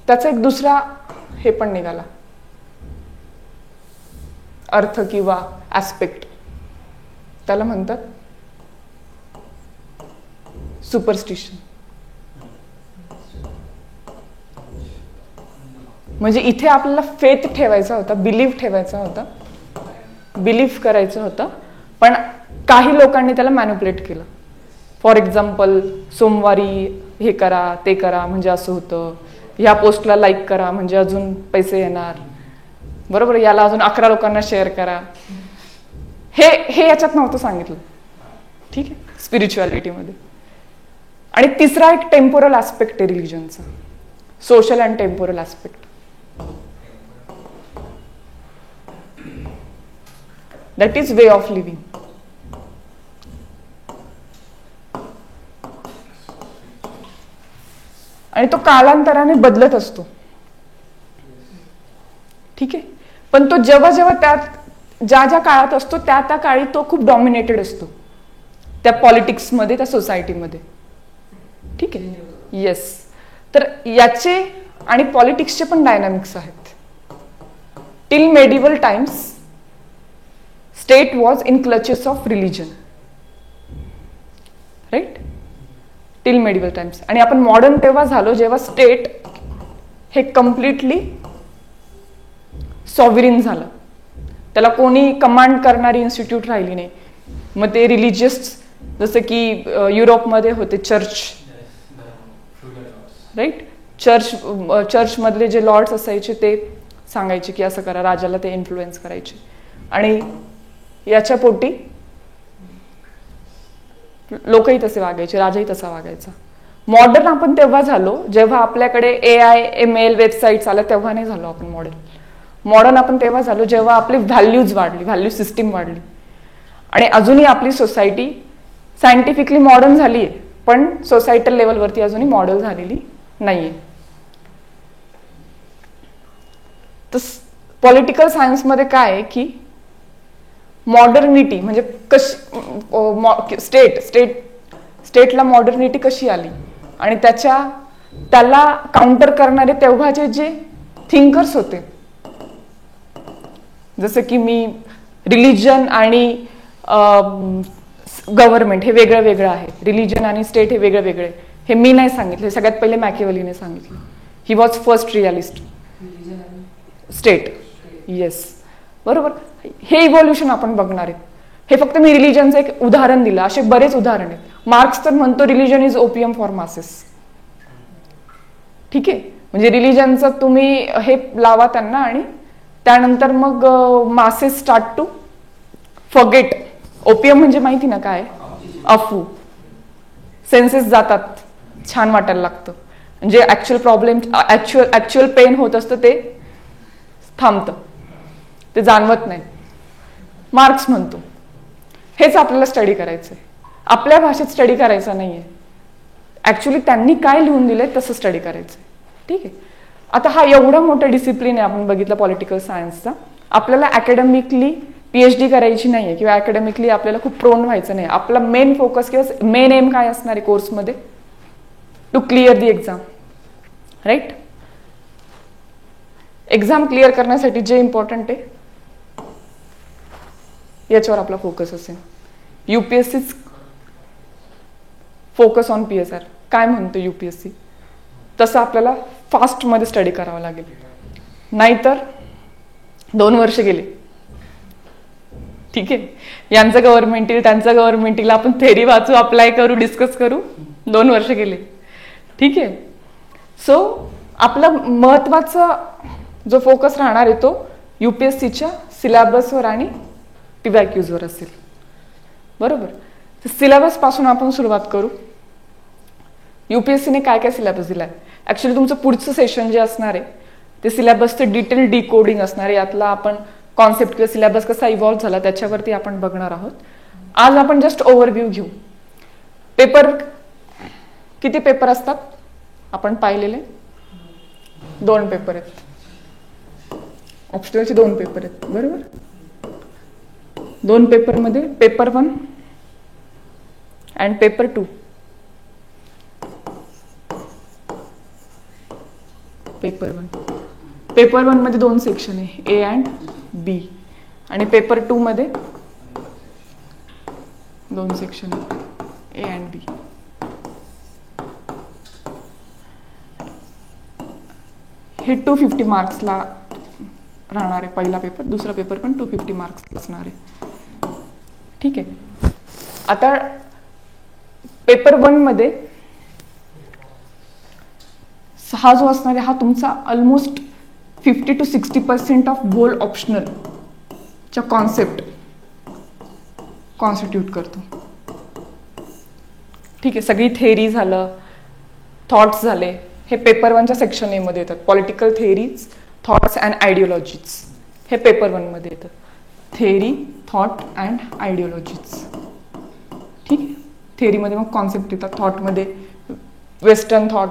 त्याचा एक दुसरा हे पण निघाला अर्थ किंवा ऍस्पेक्ट, त्याला म्हणतात सुपरस्टिशन. म्हणजे इथे आपल्याला फेथ ठेवायचा होता, बिलीफ ठेवायचा होता, बिलीफ करायचं होतं, पण काही लोकांनी त्याला मॅनिप्युलेट केलं. फॉर एक्झाम्पल, सोमवारी हे करा ते करा म्हणजे असं होतं, ह्या पोस्टला लाईक करा म्हणजे अजून पैसे येणार, बरोबर, याला अजून 11 लोकांना शेअर करा, हे याच्यात नव्हतं सांगितलं. ठीक आहे, स्पिरिच्युअलिटीमध्ये. आणि तिसरा एक टेम्पोरल ऍस्पेक्ट आहे रिलिजनचा, social and temporal aspect. That is way of living. आणि तो कालांतराने बदलत असतो. ठीक आहे, पण तो जेव्हा जेव्हा त्यात ज्या ज्या काळात असतो त्या त्या काळी तो खूप डॉमिनेटेड असतो त्या पॉलिटिक्समध्ये, त्या सोसायटीमध्ये. ठीक आहे, येस. तर याचे आणि पॉलिटिक्सचे पण डायनामिक्स आहेत. Till medieval times state was in clutches of religion, right, till medieval times. आणि आपण मॉडर्न तेव्हा झालो जेव्हा स्टेट हे कम्प्लिटली सॉव्हरिन झालं, त्याला कोणी कमांड करणारी इन्स्टिट्यूट राहिली नाही. मग ते रिलिजियस, जसं की युरोपमध्ये होते चर्च, राईट, चर्चमधले जे लॉर्ड्स असायचे ते सांगायचे की असं करा, राजाला ते इन्फ्लुएन्स करायचे. आणि याच्या पोटी लोकही तसे वागायचे, राजाही तसा वागायचा. मॉडर्न आपण तेव्हा झालो जेव्हा आपल्याकडे AI ML वेबसाईट्स आल्या, तेव्हा नाही झालो आपण मॉडर्न आपण तेव्हा झालो जेव्हा आपली व्हॅल्यूज वाढली, व्हॅल्यू सिस्टीम वाढली. आणि अजूनही आपली सोसायटी सायंटिफिकली मॉडर्न झाली आहे, पण सोसायटल लेवलवरती अजूनही मॉडर्न झालेली नाहीये. तर पॉलिटिकल सायन्समध्ये काय आहे की मॉडर्निटी म्हणजे स्टेटला मॉडर्निटी कशी आली आणि त्याला काउंटर करणारे तेव्हाचे जे थिंकर्स होते, जसं की मी रिलिजन आणि गव्हर्नमेंट हे वेगळं वेगळं आहे, रिलिजन आणि स्टेट हे वेगळं वेगळे, हे मी नाही सांगितलं, हे सगळ्यात पहिले मॅकियावेलीने सांगितलं. He was first realist. State, yes, बरोबर. हे इव्हॉल्युशन आपण बघणार आहे. हे फक्त मी रिलिजनचं एक उदाहरण दिलं, असे बरेच उदाहरण आहेत. मार्क्स तर म्हणतो religion is opium for masses. ठीक आहे, म्हणजे रिलिजनचं तुम्ही हे लावा त्यांना आणि त्यानंतर मग masses start to forget. Opium म्हणजे माहिती ना काय, अफू. सेन्सेस जातात, छान वाटायला लागतं, म्हणजे ऍक्च्युअल प्रॉब्लेम, ऍक्च्युअल पेन होत असतं ते थांबतं, ते जाणवत नाही. मार्क्स म्हणतो हेच आपल्याला स्टडी करायचंय, आपल्या भाषेत स्टडी करायचं नाहीये. ऍक्च्युअली त्यांनी काय लिहून दिलंय तसं स्टडी करायचंय. ठीक आहे, आता हा एवढा मोठा डिसिप्लिन आहे आपण बघितलं पॉलिटिकल सायन्सचा. आपल्याला अकॅडमिकली PhD करायची नाहीये किंवा अकॅडमिकली आपल्याला खूप प्रोन व्हायचं नाही. आपला मेन फोकस किंवा मेन एम काय असणार आहे कोर्समध्ये, to clear the exam, right. Exam clear करण्यासाठी जे इम्पॉर्टंट आहे याच्यावर आपला फोकस असेल. UPSC focus on PSR. काय म्हणतो UPSC तसं आपल्याला फास्टमध्ये स्टडी करावं लागेल, नाहीतर 2 वर्ष गेले. ठीक आहे, यांचं गव्हर्नमेंट येईल, त्यांचं गव्हर्नमेंट येईल, आपण थेरी वाचू, अप्लाय करू, डिस्कस करू, 2 वर्ष गेले. ठीक आहे, सो आपला महत्वाचा जो फोकस राहणार आहे तो UPSCच्या सिलेबसवर आणि PYQsवर असेल, बरोबर. तर सिलेबस पासून आपण सुरुवात करू. UPSCने काय काय सिलेबस दिलाय. ऍक्च्युली तुमचं पुढचं सेशन जे असणार आहे ते सिलेबसचं डिटेल डिकोडिंग असणार आहे. यातला आपण कॉन्सेप्ट किंवा सिलेबस कसा इव्हॉल्व्ह झाला त्याच्यावरती आपण बघणार आहोत. आज आपण जस्ट ओव्हरव्ह्यू घेऊ. पेपर किती पेपर असतात आपण पाहिलेले, 2 पेपर आहेत. ऑप्शनलचे 2 पेपर आहेत, बरोबर. 2 पेपरमध्ये पेपर 1 अँड पेपर 2. पेपर 1 मध्ये 2 सेक्शन आहे, A अँड B, आणि पेपर 2 मध्ये 2 सेक्शन आहे, A अँड B. हे 250 मार्क्सला राहणार आहे पहिला पेपर. दुसरा पेपर पण 250 मार्क्स असणार आहे. ठीक आहे, आता पेपर 1 मध्ये हा जो असणार आहे हा तुमचा ऑलमोस्ट 50 to 60% ऑफ होल ऑप्शनलच्या कॉन्सेप्ट कॉन्स्टिट्यूट करतो. ठीक आहे, सगळी थेअरी झालं, थॉट्स झाले, हे पेपर 1च्या सेक्शन ए मध्ये येतात. Political theories, thoughts and ideologies हे पेपर 1 मध्ये येतात. Theory, thought and ideologies. ठीक आहे, थेअरीमध्ये मग कॉन्सेप्ट येतात, थॉटमध्ये वेस्टर्न थॉट,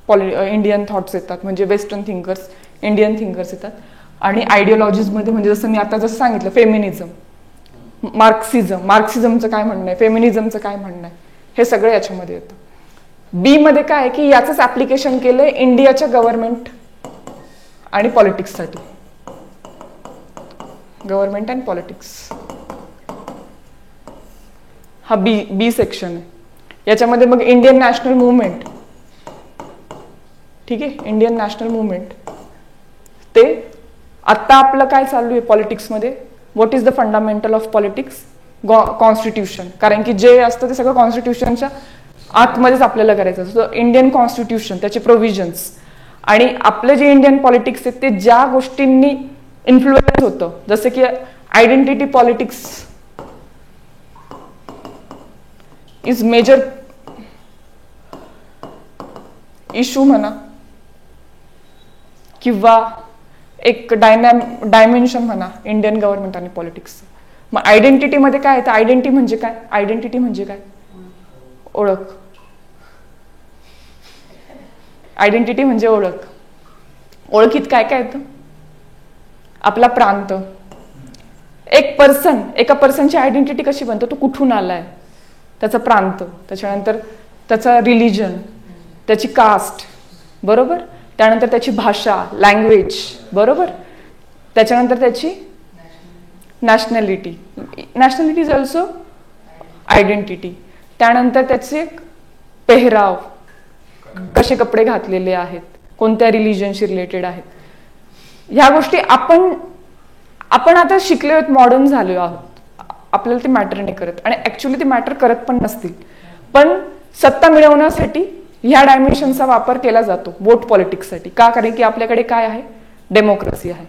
इंडियन थॉट्स येतात, म्हणजे वेस्टर्न थिंकर्स, इंडियन थिंकर्स येतात. आणि आयडिओलॉजीजमध्ये म्हणजे जसं मी आता जसं सांगितलं, फेमिनिझम, मार्क्सिझमचं काय म्हणणं आहे, फेमिनिझमचं काय म्हणणं आहे, हे सगळं याच्यामध्ये येतं. बी मध्ये काय आहे की याचंच ऍप्लिकेशन केलंय इंडियाच्या गव्हर्नमेंट आणि पॉलिटिक्ससाठी. गव्हर्नमेंट अँड पॉलिटिक्स हा बी सेक्शन आहे. याच्यामध्ये मग इंडियन नॅशनल मुवमेंट, ठीक आहे, इंडियन नॅशनल मुवमेंट, ते आत्ता आपलं काय चालू आहे पॉलिटिक्समध्ये, what is the fundamental of politics, constitution. कारण की जे असतं ते सगळं कॉन्स्टिट्यूशनच्या आतमध्येच आपल्याला करायचं असतं. इंडियन कॉन्स्टिट्यूशन, त्याचे प्रोव्हिजन्स आणि आपलं जे इंडियन पॉलिटिक्स आहे ते ज्या गोष्टींनी इन्फ्लुएन्स होतं, जसं की identity politics is major issue म्हणा, किंवा एक डायमेन्शन म्हणा इंडियन गव्हर्नमेंट आणि पॉलिटिक्स. मग आयडेंटिटीमध्ये काय येतं, आयडेंटिटी म्हणजे काय, आयडेंटिटी म्हणजे काय, ओळख. आयडेंटिटी म्हणजे ओळख. ओळखीत काय काय येतं, आपला प्रांत. एका पर्सनची आयडेंटिटी कशी बनतो, तो कुठून आलाय, त्याचा प्रांत, त्याच्यानंतर त्याचा रिलिजन, त्याची कास्ट, बरोबर, त्यानंतर त्याची भाषा, लँग्वेज, बरोबर, त्याच्यानंतर त्याची nationality. Nationality is also identity. त्यानंतर त्याचे पेहराव, कसे कपडे घातलेले आहेत, कोणत्या रिलिजनशी रिलेटेड आहेत, ह्या गोष्टी आपण आता शिकलो आहोत, मॉडर्न झालो आहोत, आपल्याला ते मॅटर नाही करत आणि ऍक्च्युली ते मॅटर करत पण नसतील. पण सत्ता मिळवण्यासाठी ह्या डायमेन्शनचा वापर केला जातो वोट पॉलिटिक्ससाठी. का, कारण की आपल्याकडे काय आहे, डेमोक्रेसी आहे.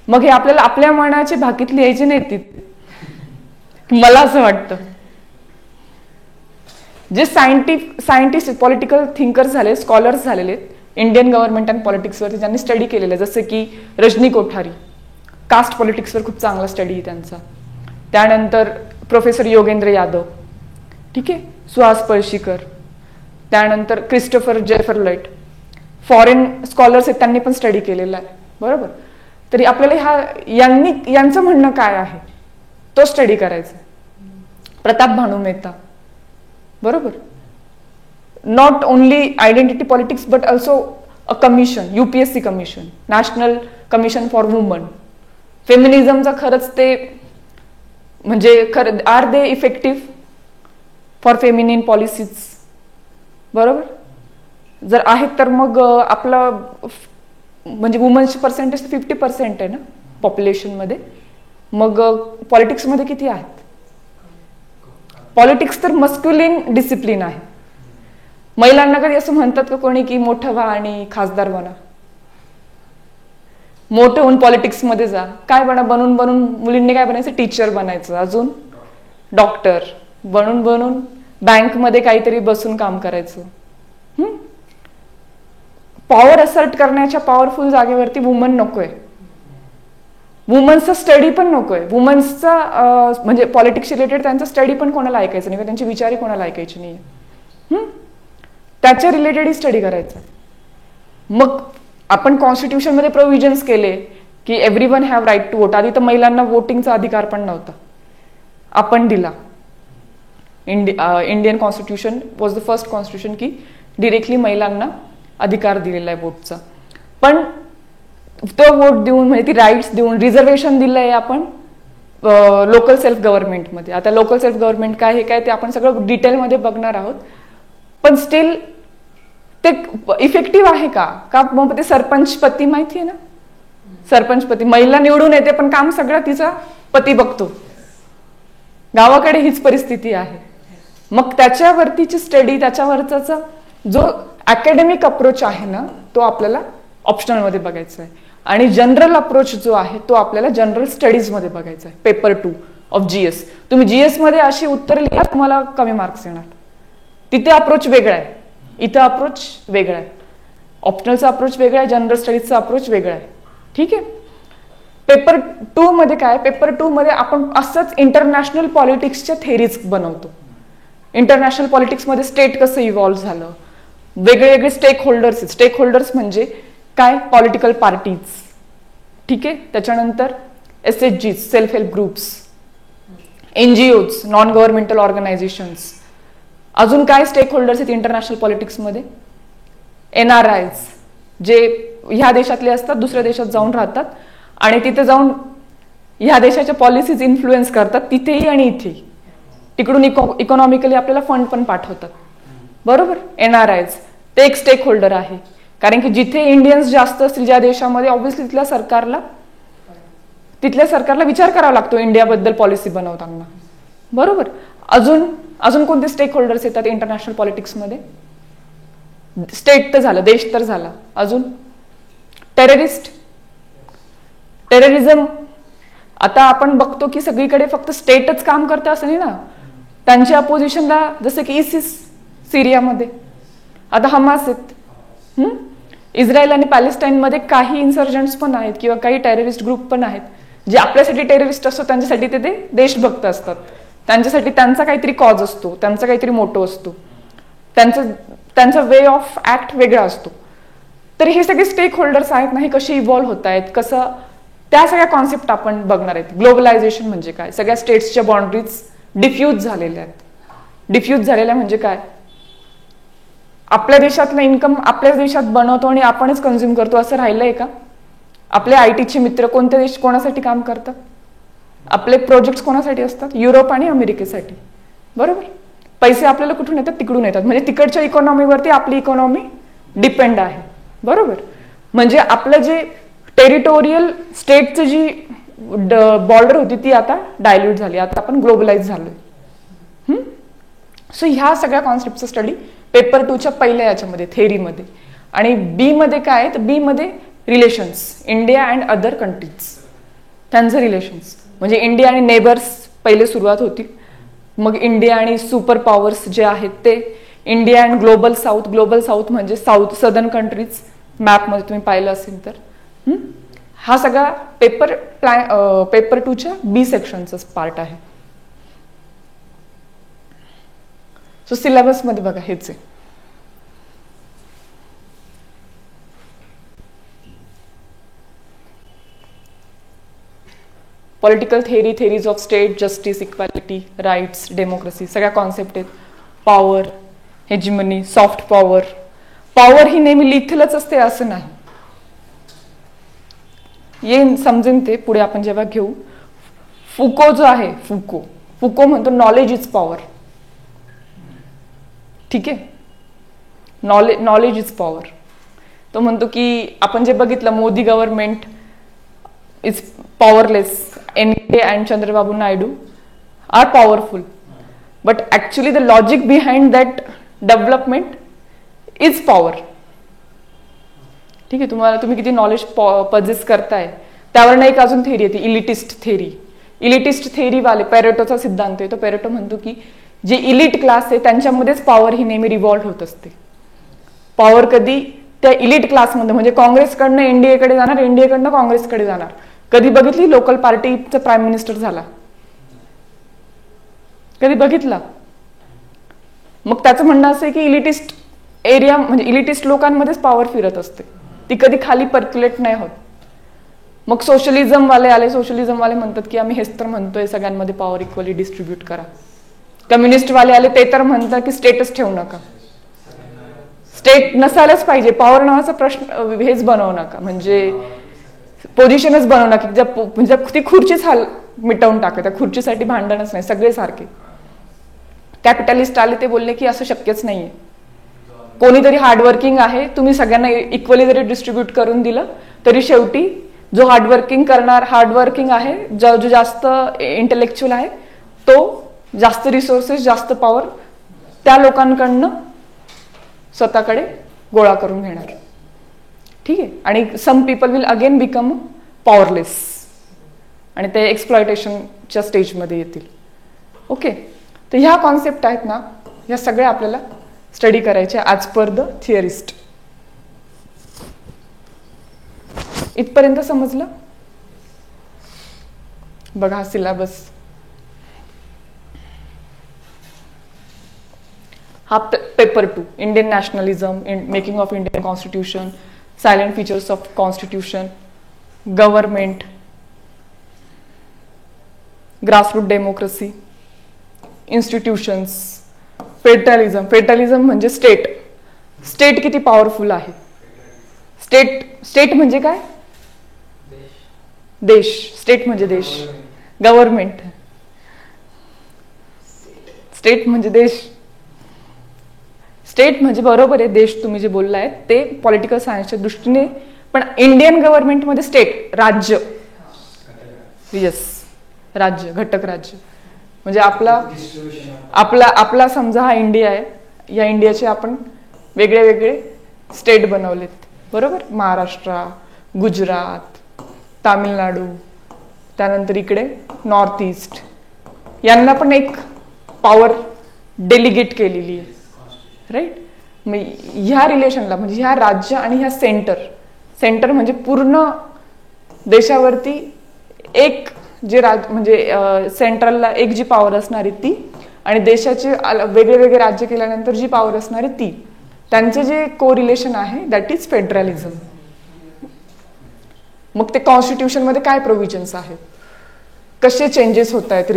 मग हे आपल्याला आपल्या मनाचे भाकीत लिहायचे नाहीत, मला असं वाटतं. जे सायंटिस्ट पॉलिटिकल थिंकर्स झाले, स्कॉलर्स झालेले आहेत इंडियन गव्हर्नमेंट अँड पॉलिटिक्सवरती, ज्यांनी स्टडी केलेलं आहे, जसं की रजनी कोठारी, कास्ट पॉलिटिक्सवर खूप चांगला स्टडी आहे त्यांचा. त्यानंतर प्रोफेसर योगेंद्र यादव, ठीक आहे, सुहास पळशीकर, त्यानंतर क्रिस्टोफर जेफरलाइट, फॉरेन स्कॉलर्स आहेत, त्यांनी पण स्टडी केलेला आहे, बरोबर. तरी आपल्याला यांचं म्हणणं काय आहे तो स्टडी करायचा. प्रताप भानू मेहता, बरोबर, not only identity politics but also a commission, UPSC commission, national commission for women. फेमिनिझमचा खरंच ते म्हणजे are they effective for feminine policies, बरोबर. जर आहेत तर मग आपलं म्हणजे वुमन्सची पर्सेंटेज 50% आहे ना पॉप्युलेशनमध्ये. मग पॉलिटिक्समध्ये किती आहेत? पॉलिटिक्स तर मस्क्युलिन डिसिप्लिन आहे. महिलांना कधी असं म्हणतात का कोणी की मोठं व्हा आणि खासदार बना, मोठं होऊन पॉलिटिक्समध्ये जा. काय बनून मुलींनी काय बनायचं, टीचर बनायचं, अजून डॉक्टर, बनून बँकमध्ये काहीतरी बसून काम करायचं. पॉवर असर्ट करण्याच्या पॉवरफुल जागेवरती वुमन नकोय, वुमन्सचा स्टडी पण नकोय. वुमन्सचा म्हणजे पॉलिटिक्स रिलेटेड त्यांचा स्टडी पण कोणाला ऐकायचं नाही, त्यांचे विचारही कोणाला ऐकायचे नाही, त्याच्या रिलेटेडही स्टडी करायचं. मग आपण कॉन्स्टिट्यूशनमध्ये प्रोव्हिजन्स केले की everyone have right to vote. आधी तर महिलांना वोटिंगचा अधिकार पण नव्हता, आपण दिला. Indian constitution was the first constitution की डिरेक्टली महिलांना अधिकार दिलेला आहे वोटचा. पण तो वोट देऊन म्हणजे ती राईट्स देऊन रिझर्वेशन दिलं आहे आपण लोकल सेल्फ गव्हर्नमेंटमध्ये. आता लोकल सेल्फ गव्हर्नमेंट काय हे काय ते आपण सगळं डिटेलमध्ये बघणार आहोत. पण स्टील ते इफेक्टिव्ह आहे का? मग ते सरपंच पती माहिती आहे ना, सरपंच पती, महिला निवडून येते पण काम सगळं तिचा पती बघतो. गावाकडे हीच परिस्थिती आहे. मग त्याच्यावरतीची स्टडी, त्याच्यावरचा जो अकॅडमिक अप्रोच आहे ना, तो आपल्याला ऑप्शनलमध्ये बघायचा आहे. आणि जनरल अप्रोच जो आहे तो आपल्याला जनरल स्टडीजमध्ये बघायचा आहे. Paper 2 of GS. तुम्ही GS मध्ये अशी उत्तरं लिहा, तुम्हाला कमी मार्क्स येणार. तिथे अप्रोच वेगळा आहे, इथं अप्रोच वेगळा आहे. ऑप्शनलचा अप्रोच वेगळा आहे, जनरल स्टडीजचा अप्रोच वेगळा आहे. ठीक आहे. पेपर 2 मध्ये काय, पेपर 2 मध्ये आपण असंच इंटरनॅशनल पॉलिटिक्सच्या थेरीज बनवतो. इंटरनॅशनल पॉलिटिक्समध्ये स्टेट कसं इव्हॉल्व्ह झालं, वेगळे वेगळे स्टेक होल्डर्स म्हणजे काय, पॉलिटिकल पार्टीज. ठीक आहे. त्याच्यानंतर SHG, सेल्फ हेल्प ग्रुप्स, NGOज, नॉन गव्हर्नमेंटल ऑर्गनायझेशन्स. अजून काय स्टेक होल्डर्स आहेत इंटरनॅशनल पॉलिटिक्समध्ये, NRIs, जे ह्या देशातले असतात, दुसऱ्या देशात जाऊन राहतात आणि तिथे जाऊन ह्या देशाच्या पॉलिसीज इन्फ्लुएन्स करतात, तिथेही आणि इथेही. तिकडून इकॉनॉमिकली आपल्याला फंड पण पाठवतात. बरोबर. NRIs ते एक स्टेक होल्डर आहे, कारण की जिथे इंडियन्स जास्त असतील ज्या देशामध्ये, ऑब्व्हियसली तिथल्या सरकारला विचार करावा लागतो इंडियाबद्दल पॉलिसी बनवताना. बरोबर. अजून कोणते स्टेक होल्डर्स येतात इंटरनॅशनल पॉलिटिक्समध्ये, स्टेट तर झालं, देश तर झाला. अजून टेररिझम. आता आपण बघतो की सगळीकडे फक्त स्टेटच काम करतं असं नाही ना. त्यांच्या अपोजिशनला जसं की ISIS सिरियामध्ये, आता हमास आहेत. इस्रायल आणि पॅलेस्टाईनमध्ये काही इन्सर्जंट्स पण आहेत किंवा काही टेररिस्ट ग्रुप पण आहेत, जे आपल्यासाठी टेररिस्ट असतो त्यांच्यासाठी ते देशभक्त असतात. त्यांच्यासाठी त्यांचा काहीतरी कॉज असतो, त्यांचा काहीतरी मोटो असतो, त्यांचा वे ऑफ ऍक्ट वेगळा असतो. तर हे सगळे स्टेक होल्डर्स आहेत ना, हे कसे इव्हॉल्व्ह होत आहेत, कसं, त्या सगळ्या कॉन्सेप्ट आपण बघणार आहेत. ग्लोबलायझेशन म्हणजे काय, सगळ्या स्टेट्सच्या बाउंड्रीज डिफ्यूज झालेल्या आहेत. डिफ्यूज झालेल्या म्हणजे काय, आपल्या देशातलं इन्कम आपल्याच देशात बनवतो आणि आपणच कन्झ्युम करतो असं राहिलंय का. आपले ITचे मित्र कोणते देश कोणासाठी काम करतात, आपले प्रोजेक्ट्स कोणासाठी असतात, युरोप आणि अमेरिकेसाठी. बरोबर. पैसे आपल्याला कुठून येतात, तिकडून येतात. म्हणजे तिकडच्या इकॉनॉमीवरती आपली इकॉनॉमी डिपेंड आहे. बरोबर. म्हणजे आपलं जे टेरिटोरियल स्टेटचं जी बॉर्डर होती ती आता डायल्यूट झाली, आता आपण ग्लोबलाइज झालोय. सो ह्या सगळ्या कॉन्सेप्टचा स्टडी पेपर 2च्या पहिल्या याच्यामध्ये थेरीमध्ये. आणि B मध्ये काय, तर B मध्ये relations, India and other countries, त्यांचं रिलेशन्स. म्हणजे इंडिया आणि नेबर्स पहिले सुरुवात होती, मग इंडिया आणि सुपर पॉवर्स जे आहेत ते, इंडिया अँड ग्लोबल साऊथ म्हणजे सदर्न कंट्रीज, मॅपमध्ये तुम्ही पाहिलं असेल तर. हा सगळा पेपर 2च्या B सेक्शनचा पार्ट आहे. सो सिलेबसमध्ये बघा हेच आहे. Political theories of state, justice, equality, rights, democracy, सगळ्या कॉन्सेप्ट आहेत. Power, hegemony, soft power. Power ही नेहमी लिथलच असते असं नाही, ये समजेन ते पुढे आपण जेव्हा घेऊ. फुको जो आहे, फुको म्हणतो नॉलेज इज पॉवर. ठीक आहे. Knowledge is power. तो म्हणतो की आपण जे बघितलं, Modi government is powerless, NDA and Chandrababu Naidu are powerful, but actually the logic behind that development is power. ठीक आहे. तुम्ही किती नॉलेज पजेस करताय त्यावर एक अजून थेरी येते, इलिटिस्ट थेरी वाले. पेरेटोचा सिद्धांत आहे. तो पेरेटो म्हणतो की जे इलिट क्लास आहे त्यांच्यामध्येच पॉवर ही नेहमी रिव्हॉल्व्ह होत असते. पॉवर कधी त्या इलिट क्लासमध्ये, म्हणजे काँग्रेसकडनं NDAकडे जाणार, NDAकडनं काँग्रेसकडे जाणार. कधी बघितली लोकल पार्टीचा प्राईम मिनिस्टर झाला, कधी बघितला. मग त्याचं म्हणणं असं आहे की इलिटिस्ट एरिया म्हणजे इलिटिस्ट लोकांमध्येच पॉवर फिरत असते, ती कधी खाली पर्क्युलेट नाही होत. मग सोशलिझम वाले म्हणतात की आम्ही हेच तर म्हणतोय सगळ्यांमध्ये पॉवर इक्वली डिस्ट्रीब्यूट करा. कम्युनिस्ट वाले आले ते तर म्हणतात की स्टेटच ठेवू नका, स्टेट नसायलाच पाहिजे, पॉवर नावाचा प्रश्न हेच बनवू नका, म्हणजे पोझिशनच बनवू नका, म्हणजे ती खुर्चीच मिटवून टाका, त्या खुर्चीसाठी भांडणच नाही, सगळे सारखे. कॅपिटलिस्ट आले ते बोलले की असं शक्यच नाहीये, कोणीतरी हार्डवर्किंग आहे, तुम्ही सगळ्यांना इक्वली जरी डिस्ट्रीब्यूट करून दिलं तरी शेवटी जो हार्डवर्किंग आहे, जो जास्त इंटेलेक्च्युअल आहे, तो जास्त रिसोर्सेस, जास्त पॉवर त्या लोकांकडनं स्वतःकडे गोळा करून घेणार. ठीक आहे. आणि some people will again become powerless आणि ते एक्सप्लॉयटेशनच्या स्टेजमध्ये येतील. ओके, तर ह्या कॉन्सेप्ट आहेत ना, ह्या सगळ्या आपल्याला स्टडी करायच्या ॲज पर द थिअरिस्ट. इथपर्यंत समजलं? बघा हा सिलेबस. हा paper 2, Indian nationalism, making of Indian constitution, silent features of constitution, government, grassroot democracy, institutions, federalism. Federalism म्हणजे स्टेट. स्टेट किती पॉवरफुल आहे. स्टेट म्हणजे काय? देश. स्टेट म्हणजे देश. गव्हर्नमेंट. स्टेट म्हणजे देश. स्टेट म्हणजे बरोबर आहे, देश तुम्ही जे बोललाय ते पॉलिटिकल सायन्सच्या दृष्टीने. पण इंडियन गव्हर्नमेंटमध्ये स्टेट, राज्य. येस, राज्य, घटक राज्य. म्हणजे आपला समजा हा इंडिया आहे, या इंडियाचे आपण वेगळे वेगळे स्टेट बनवलेत, बरोबर. महाराष्ट्र, गुजरात, तामिळनाडू, त्यानंतर इकडे नॉर्थ ईस्ट, यांना पण एक पॉवर डेलिगेट केलेली आहे, राईट. मग ह्या रिलेशनला म्हणजे ह्या राज्य आणि ह्या सेंटर म्हणजे पूर्ण देशावरती एक जे म्हणजे सेंट्रलला एक जी पॉवर असणारी ती, आणि देशाचे वेगळे वेगळे राज्य केल्यानंतर जी पॉवर असणारी ती, त्यांचे जे को रिलेशन आहे दॅट इज फेडरलिझम. मग ते कॉन्स्टिट्यूशनमध्ये काय प्रोव्हिजन्स आहेत, कसे चेंजेस होत आहेत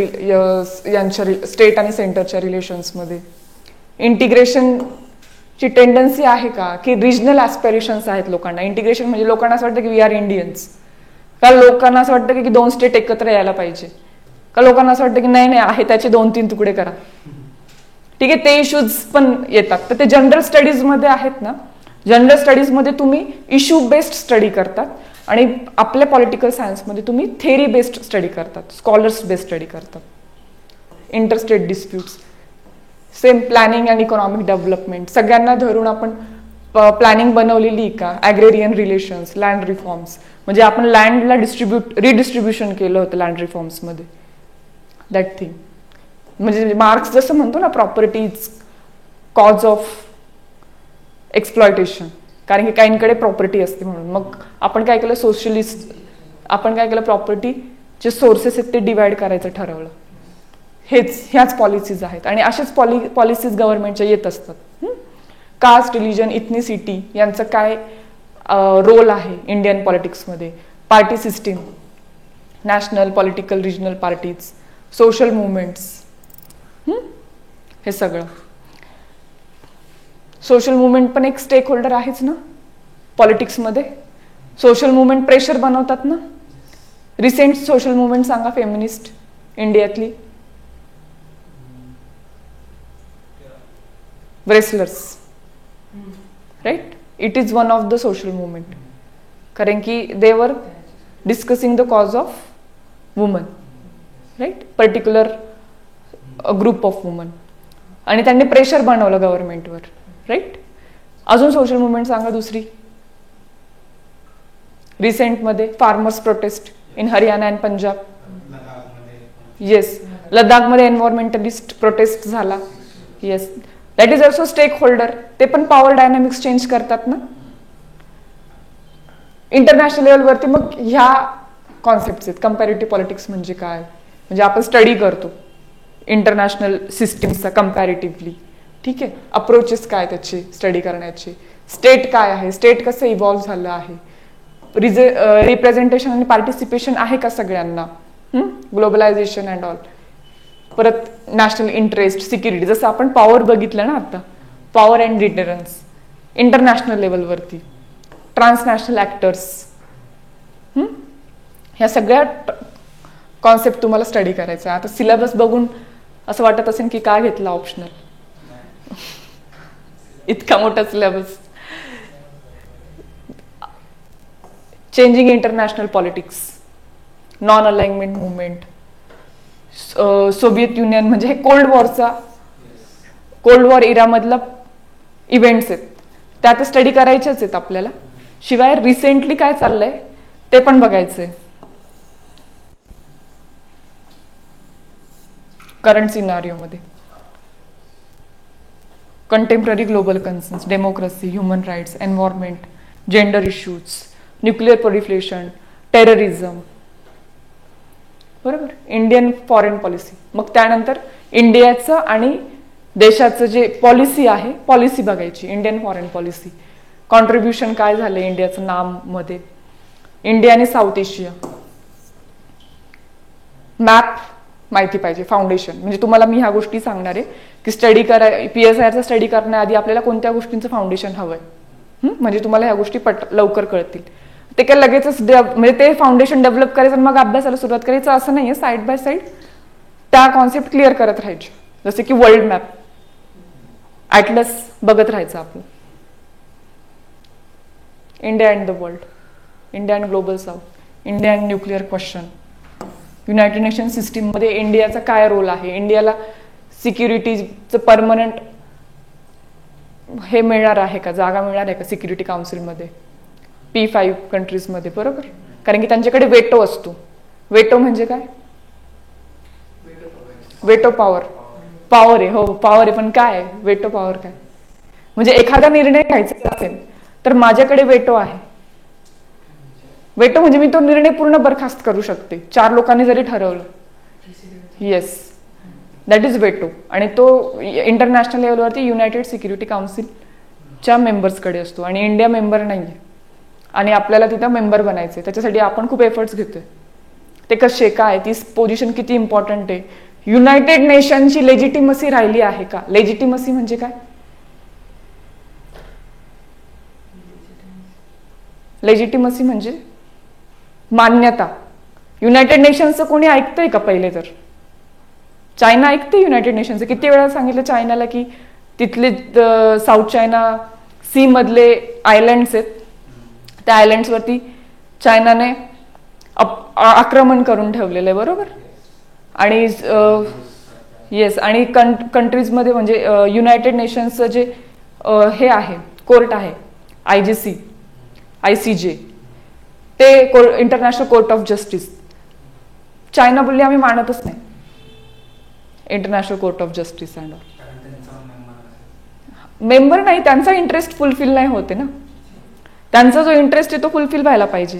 यांच्या स्टेट आणि सेंटरच्या रिलेशन्समध्ये, इंटिग्रेशनची टेंडन्सी आहे का, की रिजनल ॲस्पिरेशन्स आहेत लोकांना. इंटिग्रेशन म्हणजे लोकांना असं वाटतं की वी आर इंडियन्स, का लोकांना असं वाटतं की 2 स्टेट एकत्र यायला पाहिजे, का लोकांना असं वाटतं की नाही आहे त्याचे 2-3 तुकडे करा. ठीक आहे, ते इश्यूज पण येतात. तर ते जनरल स्टडीजमध्ये आहेत ना. जनरल स्टडीजमध्ये तुम्ही इश्यू बेस्ड स्टडी करतात आणि आपल्या पॉलिटिकल सायन्समध्ये तुम्ही थेरी बेस्ड स्टडी करतात, स्कॉलर्स बेस्ड स्टडी करतात. Interstate disputes, same planning and economic development, सगळ्यांना धरून आपण प्लॅनिंग बनवलेली का. ॲग्रेरियन रिलेशन्स, लँड रिफॉर्म्स, म्हणजे आपण लँडला रिडिस्ट्रीब्युशन केलं होतं लँड रिफॉर्म्समध्ये, दॅट थिंग. म्हणजे मार्क्स जसं म्हणतो ना, property is cause of exploitation, कारण की काहींकडे प्रॉपर्टी असते म्हणून. मग आपण काय केलं, सोशलिस्ट, आपण काय केलं, प्रॉपर्टीचे सोर्सेस आहेत ते डिवाइड करायचं ठरवलं. ह्याच पॉलिसीज आहेत आणि अशाच पॉलिसीज गव्हर्नमेंटच्या येत असतात. कास्ट, रिलिजन, इथनिसिटी यांचं काय रोल आहे इंडियन पॉलिटिक्समध्ये, party system, national, political, regional parties, social movements, हे सगळं. सोशल मुवमेंट पण एक स्टेक होल्डर आहेच ना पॉलिटिक्समध्ये. सोशल मुवमेंट प्रेशर बनवतात ना. रिसेंट सोशल मुवमेंट सांगा फेमिनिस्ट इंडियातली. Wrestlers, right. It is one of the social movement, कारण की they were discussing the cause of woman, right, particular group of woman, आणि त्यांनी प्रेशर बनवलं गव्हर्नमेंटवर, राईट. अजून सोशल मुवमेंट सांगा दुसरी. रिसेंटमध्ये farmers protest in Haryana and Punjab. Yes, लडाखमध्ये एन्व्हायरमेंटलिस्ट प्रोटेस्ट झाला. Yes, that is also stakeholder. ते पण पॉवर डायनामिक्स चेंज करतात ना इंटरनॅशनल लेवलवरती. मग ह्या कॉन्सेप्ट्स आहेत. कंपॅरेटिव्ह पॉलिटिक्स म्हणजे काय, म्हणजे आपण स्टडी करतो इंटरनॅशनल सिस्टीम्सचा कंपॅरेटिव्हली. ठीक आहे, अप्रोचेस काय त्याचे स्टडी करण्याचे, स्टेट काय आहे, स्टेट कसं इव्हॉल्व्ह झालं आहे, रिप्रेझेंटेशन आणि पार्टिसिपेशन आहे का सगळ्यांना, ग्लोबलायझेशन अँड ऑल. परत नॅशनल इंटरेस्ट, सिक्युरिटी, जसं आपण पॉवर बघितलं ना आता, पॉवर अँड डिटरन्स इंटरनॅशनल लेवलवरती, ट्रान्सनॅशनल ॲक्टर्स, ह्या सगळ्या कॉन्सेप्ट तुम्हाला स्टडी करायचा. आता सिलेबस बघून असं वाटत असेल की काय घेतला ऑप्शनल, इतका मोठा syllabus. Changing international politics, non alignment movement, Soviet union, म्हणजे हे कोल्ड वॉर इरामधला इव्हेंट्स आहेत, त्या आता स्टडी करायच्याच आहेत आपल्याला. शिवाय रिसेंटली काय चाललंय ते पण बघायचंय. करंट सिनारिओमध्ये contemporary global concerns, democracy, human rights, environment, gender issues, nuclear proliferation, terrorism, बरोबर, इंडियन फॉरेन पॉलिसी. मग त्यानंतर इंडियाचं आणि देशाचं जे पॉलिसी आहे, पॉलिसी बघायची. इंडियन फॉरेन पॉलिसी, कॉन्ट्रीब्युशन काय झालं इंडियाचं नाममध्ये, इंडिया आणि साऊथ एशिया, मॅप माहिती पाहिजे, फाउंडेशन. म्हणजे तुम्हाला मी ह्या गोष्टी सांगणार आहे की स्टडी PSIRचा स्टडी करण्याआधी आपल्याला कोणत्या गोष्टींचं फाउंडेशन हवंय, म्हणजे तुम्हाला ह्या गोष्टी लवकर कळतील. ते काय लगेचच म्हणजे ते फाउंडेशन डेव्हलप करायचं आणि मग अभ्यासाला सुरुवात करायचं असं नाहीये. साईड बाय साईड त्या कॉन्सेप्ट क्लिअर करत राहायचे. जसे की वर्ल्ड मॅप, ॲटलस बघत राहायचं आपलं. India and the world, India and global south, India and nuclear question, United nation सिस्टीममध्ये इंडियाचा काय रोल आहे, इंडियाला सिक्युरिटीचं परमनंट हे मिळणार आहे का, जागा मिळणार आहे का सिक्युरिटी काउन्सिलमध्ये, P5 कंट्रीजमध्ये, बरोबर. कारण की त्यांच्याकडे वेटो असतो. वेटो म्हणजे काय, वेटो पॉवर, पॉवर आहे, हो पॉवर आहे, पण काय वेटो पॉवर काय, म्हणजे एखादा निर्णय घ्यायचा असेल तर माझ्याकडे वेटो आहे. वेटो म्हणजे मी तो निर्णय पूर्ण बरखास्त करू शकते, 4 लोकांनी जरी ठरवलं. Yes, that is veto. आणि तो इंटरनॅशनल लेवलवरती युनायटेड सिक्युरिटी काउन्सिलच्या मेंबर्सकडे असतो आणि इंडिया मेंबर नाही आहे. आणि आपल्याला तिथं मेंबर बनायचे, त्याच्यासाठी आपण खूप एफर्ट्स घेतोय. ते कसे काय, ती पोझिशन किती इम्पॉर्टंट आहे, युनायटेड नेशनची लेजिटिमसी राहिली आहे का. लेजिटिमसी म्हणजे काय, लेजिटिमसी म्हणजे मान्यता. युनायटेड नेशन्सचं कोणी ऐकतंय का पहिले तर. चायना ऐकते युनायटेड नेशन्सचं. किती वेळा सांगितलं चायनाला की तिथले साऊथ चायना सी मधले आयलँड्स आहेत, त्या आयलँड्सवरती चायनाने आक्रमण करून ठेवलेलं आहे, बरोबर. आणि येस, आणि कंट्रीजमध्ये म्हणजे युनायटेड नेशन्सचं जे हे आहे कोर्ट आहे IGC, ICJ, ते international court of justice, China बोलली आम्ही मानतच नाही international court of justice and member नाही. त्यांचा इंटरेस्ट फुलफिल नाही होते ना. त्यांचा जो इंटरेस्ट आहे तो फुलफिल व्हायला पाहिजे.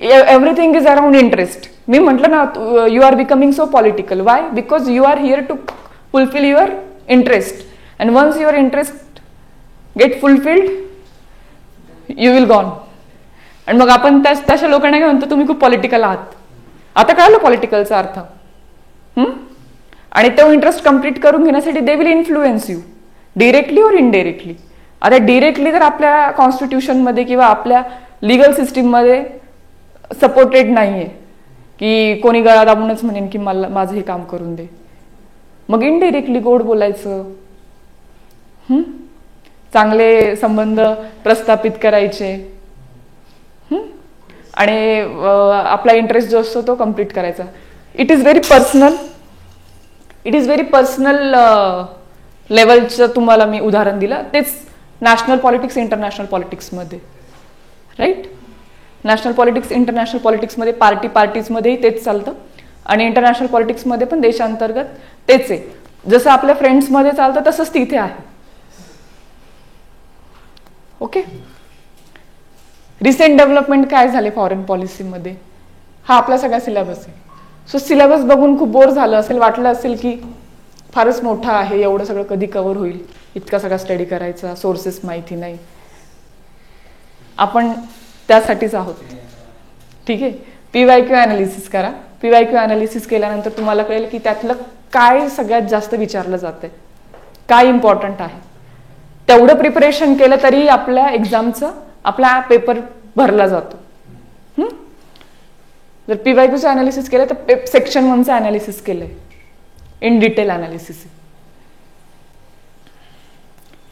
Everything is around interest. मी म्हटलं ना, you are becoming so political. Why? Because you are here to fulfil your interest, and once your interest get fulfilled you will gone. आणि मग आपण तशा लोकांना काय म्हणतो, तुम्ही खूप पॉलिटिकल आहात. आता कळालं पॉलिटिकलचा अर्थ. आणि तो इंटरेस्ट कम्प्लीट करून घेण्यासाठी they will influence you directly और इनडायरेक्टली. आता डिरेक्टली तर आपल्या कॉन्स्टिट्यूशनमध्ये किंवा आपल्या लिगल सिस्टीममध्ये सपोर्टेड नाहीये की कोणी गळा दाबूनच म्हणेन की मला माझं हे काम करून दे. मग इनडायरेक्टली गोड बोलायचं, चांगले संबंध प्रस्थापित करायचे, आणि आपला इंटरेस्ट जो असतो तो कम्प्लीट करायचा. It is very personal. It is very personal लेवलचं तुम्हाला मी उदाहरण दिलं. तेच नॅशनल पॉलिटिक्स इंटरनॅशनल पॉलिटिक्समध्ये, राईट. नॅशनल पॉलिटिक्स इंटरनॅशनल पॉलिटिक्समध्ये पार्टीजमध्येही तेच चालतं, आणि इंटरनॅशनल पॉलिटिक्समध्ये पण देशांतर्गत तेच आहे. जसं आपल्या फ्रेंड्समध्ये चालतं तसंच तिथे आहे. ओके. रिसेंट डेव्हलपमेंट काय झाले फॉरेन पॉलिसीमध्ये, हा आपला सगळा सिलेबस आहे. सो सिलेबस बघून खूप बोर झालं असेल, वाटलं असेल की फारच मोठा आहे, एवढं सगळं कधी कव्हर होईल, इतका सगळा स्टडी करायचा, सोर्सेस माहिती नाही. आपण त्यासाठीच आहोत, ठीक आहे. PYQ अनालिसिस करा. PYQ अनालिसिस केल्यानंतर तुम्हाला कळेल की त्यातलं काय सगळ्यात जास्त विचारलं जातंय, काय इम्पॉर्टंट आहे. तेवढं प्रिपरेशन केलं तरी आपल्या एक्झामचं आपला पेपर भरला जातो. जर PYQचं अनालिसिस केलं तर सेक्शन 1चं अनालिसिस केलंय, in detail analysis.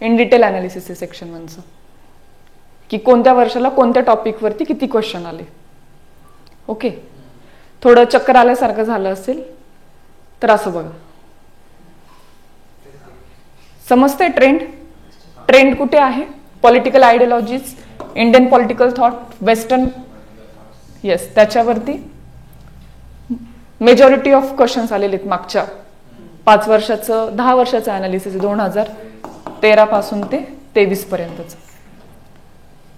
In detail analysis आहे सेक्शन 1चं, की कोणत्या वर्षाला कोणत्या टॉपिकवरती किती क्वेश्चन आले. ओके. थोडं चक्कर आल्यासारखं झालं असेल तर असं बघा. समजतंय ट्रेंड? ट्रेंड कुठे आहे? Political ideologies, Indian political thought, western, yes, त्याच्यावरती मेजॉरिटी ऑफ क्वेश्चन्स आलेले आहेत मागच्या 5 वर्षाचं, 10 वर्षाचं अनालिसिस 2013 पासून ते 23 पर्यंतच.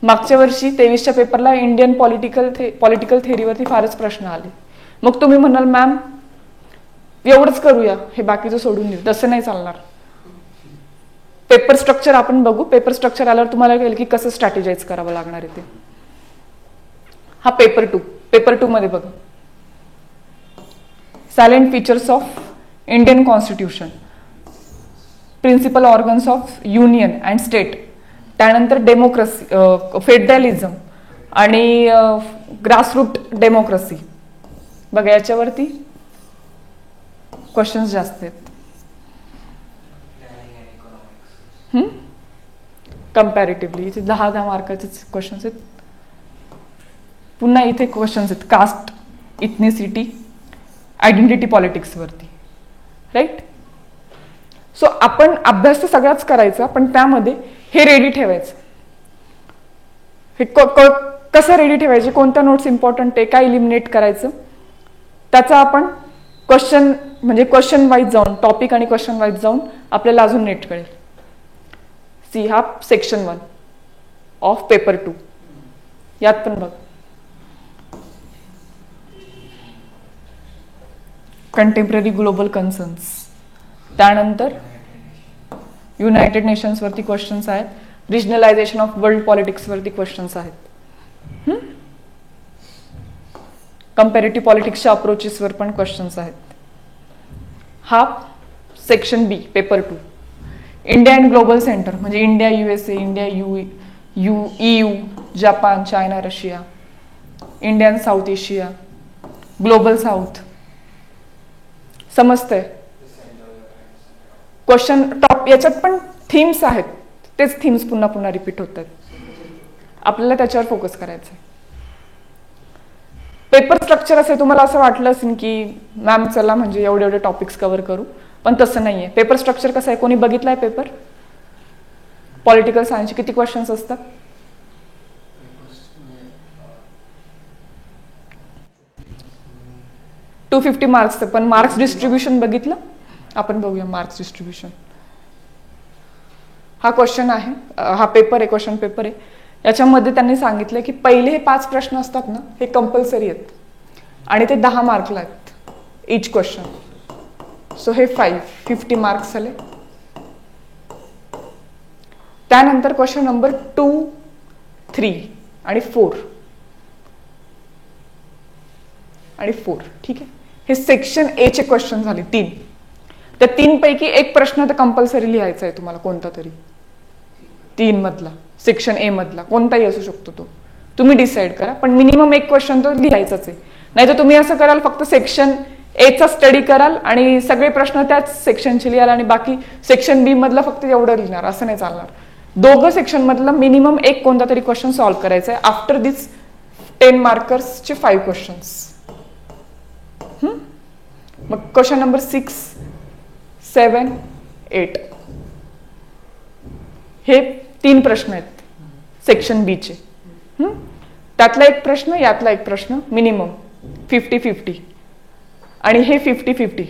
मागच्या वर्षी 23च्या पेपरला इंडियन पॉलिटिकल थेअरीवरती फारच प्रश्न आले. मग तुम्ही म्हणाल मॅम एवढंच करूया, हे बाकीचं सोडून देऊ, तसं नाही चालणार. पेपर स्ट्रक्चर आपण बघू. पेपर स्ट्रक्चर आल्यावर तुम्हाला कळेल की कसं स्ट्रॅटेजाइज करावं लागणार आहे ते. हा पेपर 2 मध्ये बघा, salient features of Indian constitution, principal organs of union and state, त्यानंतर डेमोक्रेसी, फेडरलिझम आणि ग्रासरूट डेमोक्रेसी. बघा याच्यावरती क्वेश्चन्स जास्त आहेत. कम्पॅरेटिव्हली इथे 10 मार्काचे क्वेश्चन्स आहेत. पुन्हा इथे क्वेश्चन्स आहेत कास्ट, इथनिसिटी, आयडेंटिटी पॉलिटिक्स वरती, राईट. सो आपण अभ्यास तर सगळाच करायचा, पण त्यामध्ये हे रेडी ठेवायचं. हे कसं रेडी ठेवायचे, कोणत्या नोट्स इम्पॉर्टंट आहे, काय इलिमिनेट करायचं, त्याचा आपण क्वेश्चन वाईज जाऊन, टॉपिक आणि क्वेश्चन वाईज जाऊन आपल्याला अजून नीट कळेल. सी हा सेक्शन 1 ऑफ पेपर 2. यात पण बघ कंटेम्पररी ग्लोबल कन्सर्न्स, त्यानंतर युनायटेड नेशन्स वरती क्वेश्चन्स आहेत, रिजनलायझेशन ऑफ वर्ल्ड पॉलिटिक्स वरती क्वेश्चन्स आहेत, कंपॅरेटिव्ह पॉलिटिक्सच्या अप्रोचेसवर पण क्वेश्चन्स आहेत. हा section B paper 2, India and global centre, म्हणजे India USA, India EU, Japan, China, Russia, India and South Asia, global South. समजतंय? क्वेश्चन टॉप याच्यात पण थीम्स आहेत, तेच थीम्स पुन्हा पुन्हा रिपीट होतात. आपल्याला त्याच्यावर फोकस करायचं आहे. पेपर स्ट्रक्चर असे तुम्हाला असं वाटलं असेल की मॅम चला म्हणजे एवढे टॉपिक्स कव्हर करू, पण तसं नाहीये. पेपर स्ट्रक्चर कसं आहे, कोणी बघितलाय पेपर? पॉलिटिकल सायन्सचे किती क्वेश्चन्स असतात? 250 मार्क्स. पण मार्क्स डिस्ट्रीब्युशन बघितलं? आपण बघूया मार्क्स डिस्ट्रीब्युशन. हा क्वेश्चन आहे, हा पेपर आहे, क्वेश्चन पेपर आहे. याच्यामध्ये त्यांनी सांगितलं की पहिले हे 5 प्रश्न असतात ना, हे कंपल्सरी आहेत आणि ते 10 मार्कला आहेत इच क्वेश्चन. सो हे 50 मार्क्स झाले. त्यानंतर क्वेश्चन नंबर 2, 3 आणि 4 ठीक आहे. हे सेक्शन ए चे क्वेश्चन झाले 3. त्या 3 पैकी एक प्रश्न तर कंपल्सरी लिहायचा आहे तुम्हाला, कोणता तरी 3 मधला, सेक्शन ए मधला कोणताही असू शकतो तो, तुम्ही डिसाईड करा. पण मिनिमम एक क्वेश्चन तो लिहायचाच आहे. नाही तर तुम्ही असं कराल, फक्त सेक्शन ए चा स्टडी कराल आणि सगळे प्रश्न त्याच सेक्शनचे लिहाल आणि बाकी सेक्शन बी मधला फक्त एवढं लिहिणार, असं नाही चालणार. दोघं सेक्शन मधला मिनिमम एक कोणता तरी क्वेश्चन सॉल्व्ह करायचा आहे. आफ्टर दिस 10 मार्कर्सचे 5 क्वेश्चन्स. मग क्वेश्चन नंबर 6, 7, 8 हे 3 प्रश्न आहेत सेक्शन बी चे. त्यातला एक प्रश्न, यातला एक प्रश्न, मिनिमम 50-50 आणि हे 50-50,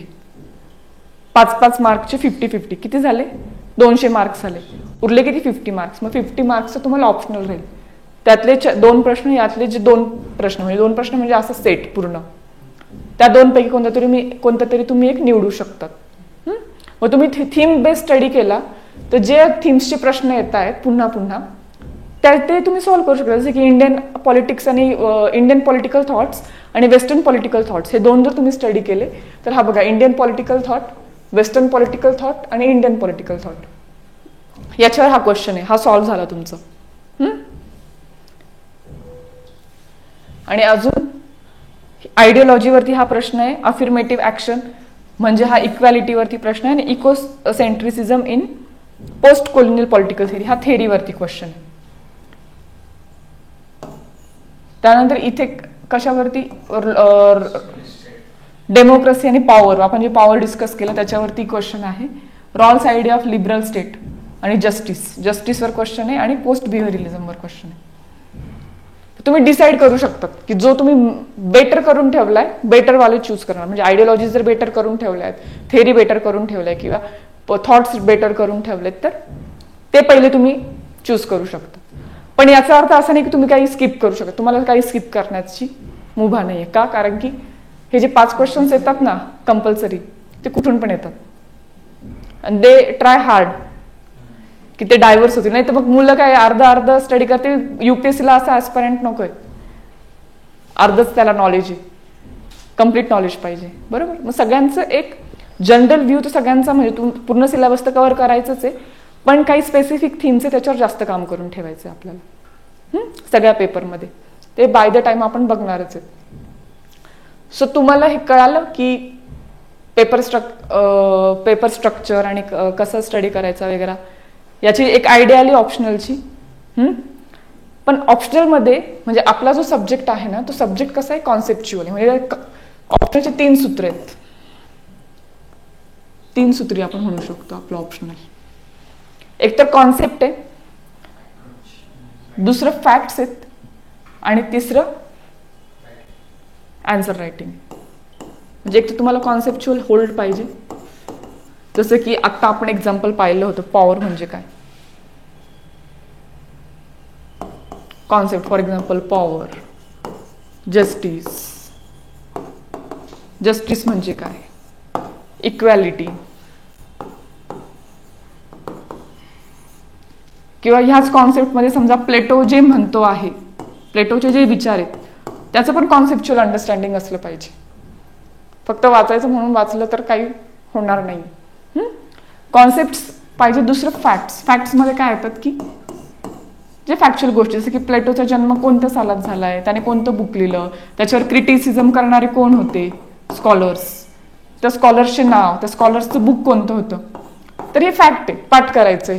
5-5 मार्कचे 50-50 किती झाले? 200 मार्क्स झाले. उरले किती? 50 मार्क्स. मग 50 मार्क्सचं तुम्हाला ऑप्शनल राहील. त्यातले 2 प्रश्न, यातले जे 2 प्रश्न, म्हणजे 2 प्रश्न म्हणजे असं सेट पूर्ण, त्या 2 पैकी कोणता तरी तुम्ही एक निवडू शकतात. मग तुम्ही थीम बेस्ड स्टडी केला तर जे थीम्सचे प्रश्न येत आहेत पुन्हा पुन्हा ते तुम्ही सॉल्व्ह करू शकता. जसे की इंडियन पॉलिटिक्स आणि इंडियन पॉलिटिकल थॉट्स आणि वेस्टर्न पॉलिटिकल थॉट्स, हे 2 जर तुम्ही स्टडी केले तर हा बघा, Indian political thought, western political thought आणि इंडियन पॉलिटिकल थॉट, याच्यावर हा क्वेश्चन आहे. हा सॉल्व्ह झाला तुमचा. आणि अजून आयडियोलॉजीवरती हा प्रश्न आहे. अफर्मेटिव्ह ऍक्शन म्हणजे हा इक्वॅलिटीवरती प्रश्न आहे. आणि eco centrism in post colonial political theory, हा थेअरीवरती क्वेश्चन आहे. त्यानंतर इथे कशावरती, डेमोक्रेसी आणि पॉवर, आपण जे पॉवर डिस्कस केलं त्याच्यावरती क्वेश्चन आहे. Rawls idea of liberal state, आणि जस्टिसवर क्वेश्चन आहे आणि पोस्ट बिहेवियरिझमवर क्वेश्चन आहे. तुम्ही डिसाईड करू शकता की जो तुम्ही बेटर करून ठेवलाय, बेटर वाले चूज करणार. म्हणजे आयडियोलॉजी जर बेटर करून ठेवल्या आहेत, थेअरी बेटर करून ठेवलाय किंवा थॉट्स बेटर करून ठेवलेत, तर ते पहिले तुम्ही चूज करू शकता. पण याचा अर्थ असा नाही की तुम्ही काही स्किप करू शकता. तुम्हाला काही स्किप करण्याची मुभा नाहीये. का? कारण की हे जे 5 क्वेश्चन्स येतात ना कंपल्सरी, ते कुठून पण येतात. आणि दे ट्राय हार्ड की ते डायव्हर्स होतील. नाही तर मग मुलं काय अर्ध स्टडी करते. UPSCला असं ऍस्पायरंट नकोय, अर्धच त्याला नॉलेज आहे, कम्प्लीट नॉलेज पाहिजे. बरोबर. मग सगळ्यांचं एक जनरल व्ह्यू तर सगळ्यांचा, म्हणजे पूर्ण सिलेबस तर कव्हर करायचंच आहे, पण काही स्पेसिफिक थीम्स आहे त्याच्यावर जास्त काम करून ठेवायचं आहे आपल्याला सगळ्या पेपरमध्ये. ते बाय द टाइम आपण बघणारच आहे. सो तुम्हाला हे कळालं की पेपर स्ट्रक्चर आणि कसं स्टडी करायचा वगैरे, याची एक आयडिया आली ऑप्शनलची. पण ऑप्शनलमध्ये म्हणजे आपला जो सब्जेक्ट आहे ना, तो सब्जेक्ट कसा आहे, कॉन्सेप्च्युअल आहे. म्हणजे ऑप्शनलचे 3 सूत्र आहेत. 3 सूत्री आपण म्हणू शकतो आपलं ऑप्शनल. एक तर कॉन्सेप्ट आहे, दुसरं फॅक्ट्स आहेत, आणि तिसरं आन्सर रायटिंग. म्हणजे एक तर तुम्हाला कॉन्सेप्च्युअल होल्ड पाहिजे, जसं की आत्ता आपण एक्झाम्पल पाहिलं होतं, पॉवर म्हणजे काय. Concept for example power, justice म्हणजे काय, इक्वॅलिटी, किंवा ह्याच कॉन्सेप्टमध्ये समजा प्लेटो जे म्हणतो आहे, प्लेटोचे जे विचार आहेत त्याचं पण कॉन्सेप्च्युअल अंडरस्टँडिंग असलं पाहिजे. फक्त वाचायचं म्हणून वाचलं तर काही होणार नाही. कॉन्सेप्ट पाहिजे. दुसरं फॅक्ट्समध्ये काय येतात की जे फॅक्च्युअल गोष्टी, जसं की प्लेटोचा जन्म कोणत्या सालात झालाय, त्याने कोणतं बुक लिहिलं, त्याच्यावर क्रिटिसिझम करणारे कोण होते, स्कॉलर्स, त्या स्कॉलर्सचे नाव, त्या स्कॉलर्सचं बुक कोणतं होतं. तर हे फॅक्ट आहे, पाठ करायचं.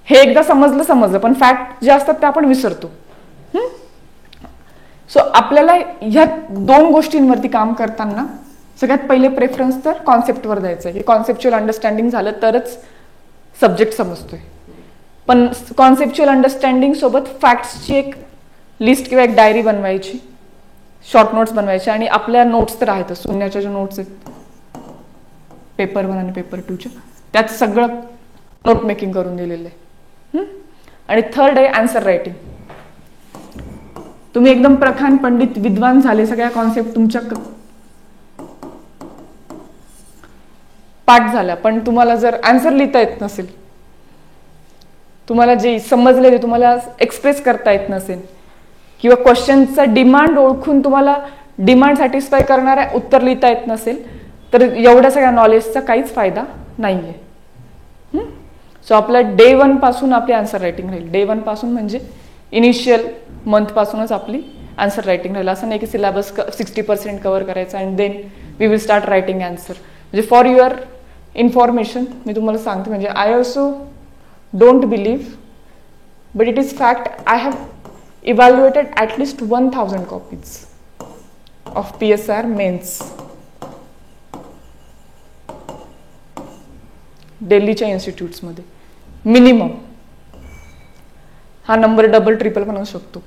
हे एकदा समजलं, पण फॅक्ट जे असतात ते आपण विसरतो. सो आपल्याला ह्या 2 गोष्टींवरती काम करताना सगळ्यात पहिले प्रेफरन्स तर कॉन्सेप्टवर द्यायचं आहे. हे कॉन्सेप्च्युअल अंडरस्टँडिंग झालं तरच सब्जेक्ट समजतोय. पण कॉन्सेप्च्युअल अंडरस्टँडिंग सोबत फॅक्ट्सची एक लिस्ट किंवा एक डायरी बनवायची, शॉर्ट नोट्स बनवायचे, आणि आपल्या नोट्स तर आहेतच, शून्याच्या ज्या नोट्स आहेत पेपर 1 आणि पेपर 2च्या, त्यात सगळं नोट मेकिंग करून दिलेलं आहे. आणि थर्ड आहे आन्सर रायटिंग. तुम्ही एकदम प्रखान पंडित विद्वान झाले, सगळ्या कॉन्सेप्ट तुमच्या पाठ झाल्या, पण तुम्हाला जर आन्सर लिहिता येत नसेल, तुम्हाला जे समजले ते तुम्हाला एक्सप्रेस करता येत नसेल, किंवा क्वेश्चनचा डिमांड ओळखून तुम्हाला डिमांड सॅटिस्फाय करणाऱ्या उत्तर लिहिता येत नसेल, तर एवढ्या सगळ्या नॉलेजचा काहीच फायदा नाहीये. सो आपल्या डे 1 पासून आपली आन्सर रायटिंग राहील. डे 1 पासून म्हणजे इनिशियल मंथ पासूनच आपली आन्सर रायटिंग राहील. असं नाही की सिलेबस 60% कव्हर करायचा आणि then we will start writing answer. म्हणजे फॉर युअर इन्फॉर्मेशन मी तुम्हाला सांगते, म्हणजे I also don't believe, but it is fact, I have evaluated at least 1000 copies of PSR mains दिल्लीच्या इन्स्टिट्यूट्समध्ये. मिनिमम हा नंबर डबल ट्रिपल पण असू शकतो.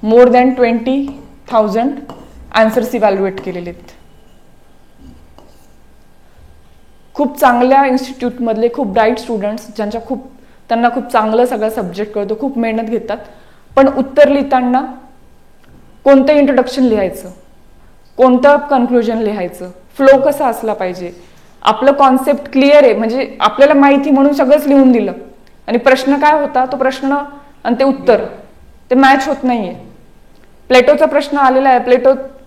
मोर दॅन 20,000 आन्सर्स इव्हॅल्युएट केलेले आहेत. खूप चांगल्या इन्स्टिट्यूटमधले खूप ब्राईट स्टुडंट्स, त्यांना खूप चांगलं सगळं सब्जेक्ट कळतो, खूप मेहनत घेतात, पण उत्तर लिहिताना कोणतं इंट्रोडक्शन लिहायचं, कोणतं कन्क्लुजन लिहायचं, फ्लो कसा असला पाहिजे, आपलं कॉन्सेप्ट क्लिअर आहे, म्हणजे आपल्याला माहिती म्हणून सगळंच लिहून दिलं, आणि प्रश्न काय होता, तो प्रश्न आणि ते उत्तर ते मॅच होत नाहीये. प्लेटोचा प्रश्न आलेला आहे,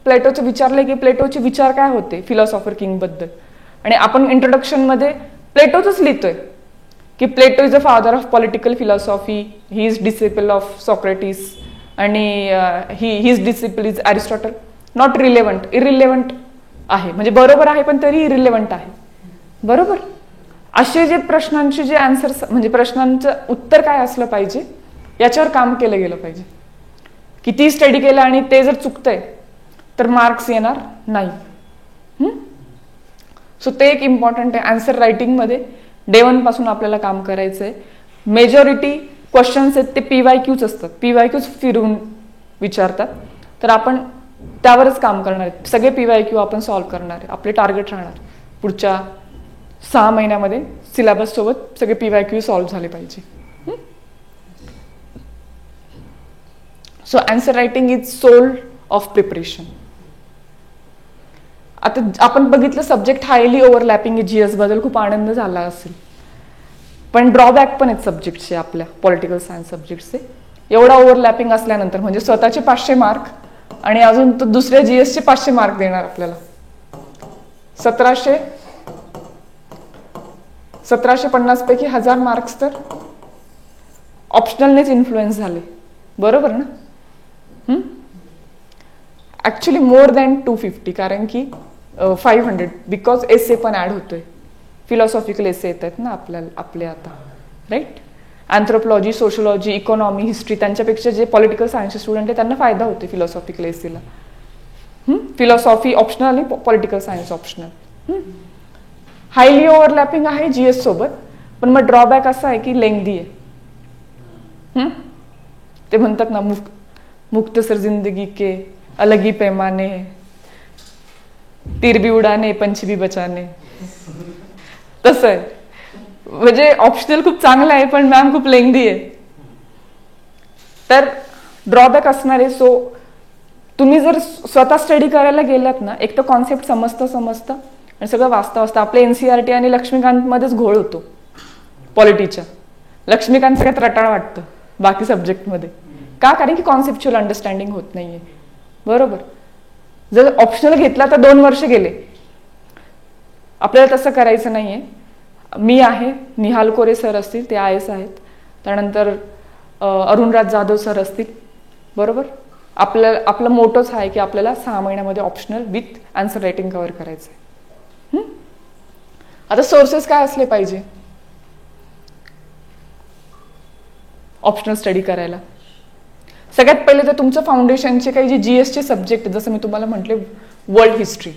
प्लेटोचं विचारलंय की प्लेटोचे विचार काय होते फिलॉसॉफर किंग बद्दल, आणि आपण इंट्रोडक्शन मध्ये प्लेटोच लिहितोय की Plato is a father of political philosophy, he is disciple of Socrates, आणि he is disciple is Aristotle. Not relevant, irrelevant आहे, म्हणजे बरोबर आहे पण तरी इरिलेव्हंट आहे. बरोबर. असे जे प्रश्नांचे जे आन्सर्स, म्हणजे प्रश्नांचं उत्तर काय असलं पाहिजे याच्यावर काम केलं गेलं पाहिजे. किती स्टडी केलं आणि ते जर चुकतंय तर मार्क्स येणार नाही. सो ते एक इम्पॉर्टंट आहे. आन्सर रायटिंगमध्ये डे 1 पासून आपल्याला काम करायचंय. मेजॉरिटी क्वेश्चन्स आहेत ते PYQच असतात, PYQच फिरून विचारतात. तर आपण त्यावरच काम करणार आहे. सगळे PYQ आपण सॉल्व्ह करणार आहे. आपले टार्गेट राहणार पुढच्या 6 महिन्यामध्ये सिलेबस सोबत सगळे PYQ सॉल्व्ह झाले पाहिजे. So answer writing is soul of preparation. आता आपण बघितलं सब्जेक्ट हायली ओव्हरलॅपिंग आहे. GS बद्दल खूप आनंद झाला असेल, पण ड्रॉबॅक पण आहेत सब्जेक्टचे आपल्या पॉलिटिकल सायन्स सब्जेक्टचे. एवढा ओव्हरलॅपिंग असल्यानंतर म्हणजे स्वतःचे 500 मार्क आणि अजून तो दुसऱ्या GSचे 500 मार्क देणार आपल्याला. 1750 पैकी 1000 मार्क्स तर ऑप्शनलनेच इन्फ्लुएन्स झाले, बरोबर ना? ऍक्च्युली मोर दॅन 250, कारण की 500 बिकॉज एसे पण ऍड होतोय. फिलॉसॉफिकल एसे येत आहेत ना आपले आता, right? Anthropology, sociology, economy, history, त्यांच्यापेक्षा जे पॉलिटिकल सायन्सचे स्टुडंट आहे त्यांना फायदा होतो फिलॉसॉफिकल एसेला. फिलॉसॉफी ऑप्शनल आणि political science optional. Highly overlapping आहे GS सोबत, पण मग ड्रॉबॅक असा आहे की लेंगदी आहे. ते म्हणतात ना मुख्तसर जिंदगी के अलग ही पैमाने, तीर भी उडाने पंछी भी बचाने, तसं आहे. म्हणजे ऑप्शनल खूप चांगलं आहे, पण मॅम खूप लेंगदी आहे. तर ड्रॉबॅक असणार आहे. सो तुम्ही जर स्वतः स्टडी करायला गेलात ना, एक तर कॉन्सेप्ट समजतं आणि सगळं वाचता आपले NCERT आणि लक्ष्मीकांत मध्येच घोळ होतो पॉलिटीच्या. लक्ष्मीकांत सगळ्यात रटाळ वाटतं बाकी सब्जेक्टमध्ये. का? कारण की कॉन्सेप्च्युअल अंडरस्टँडिंग होत नाहीये, बरोबर? जर ऑप्शनल घेतला तर 2 वर्ष गेले. आपल्याला तसं करायचं नाहीये. मी आहे, निहाल कोरे सर असतील, ते IAS आहेत. त्यानंतर अरुणराज जाधव सर असतील, बरोबर? आपलं मोटोच आहे की आपल्याला 6 महिन्यामध्ये optional with answer writing cover करायचं आहे. आता सोर्सेस काय असले पाहिजे ऑप्शनल स्टडी करायला? सगळ्यात पहिले तर तुमचं फाउंडेशनचे काही जे GSचे सब्जेक्ट, जसं मी तुम्हाला म्हटले, वर्ल्ड हिस्ट्री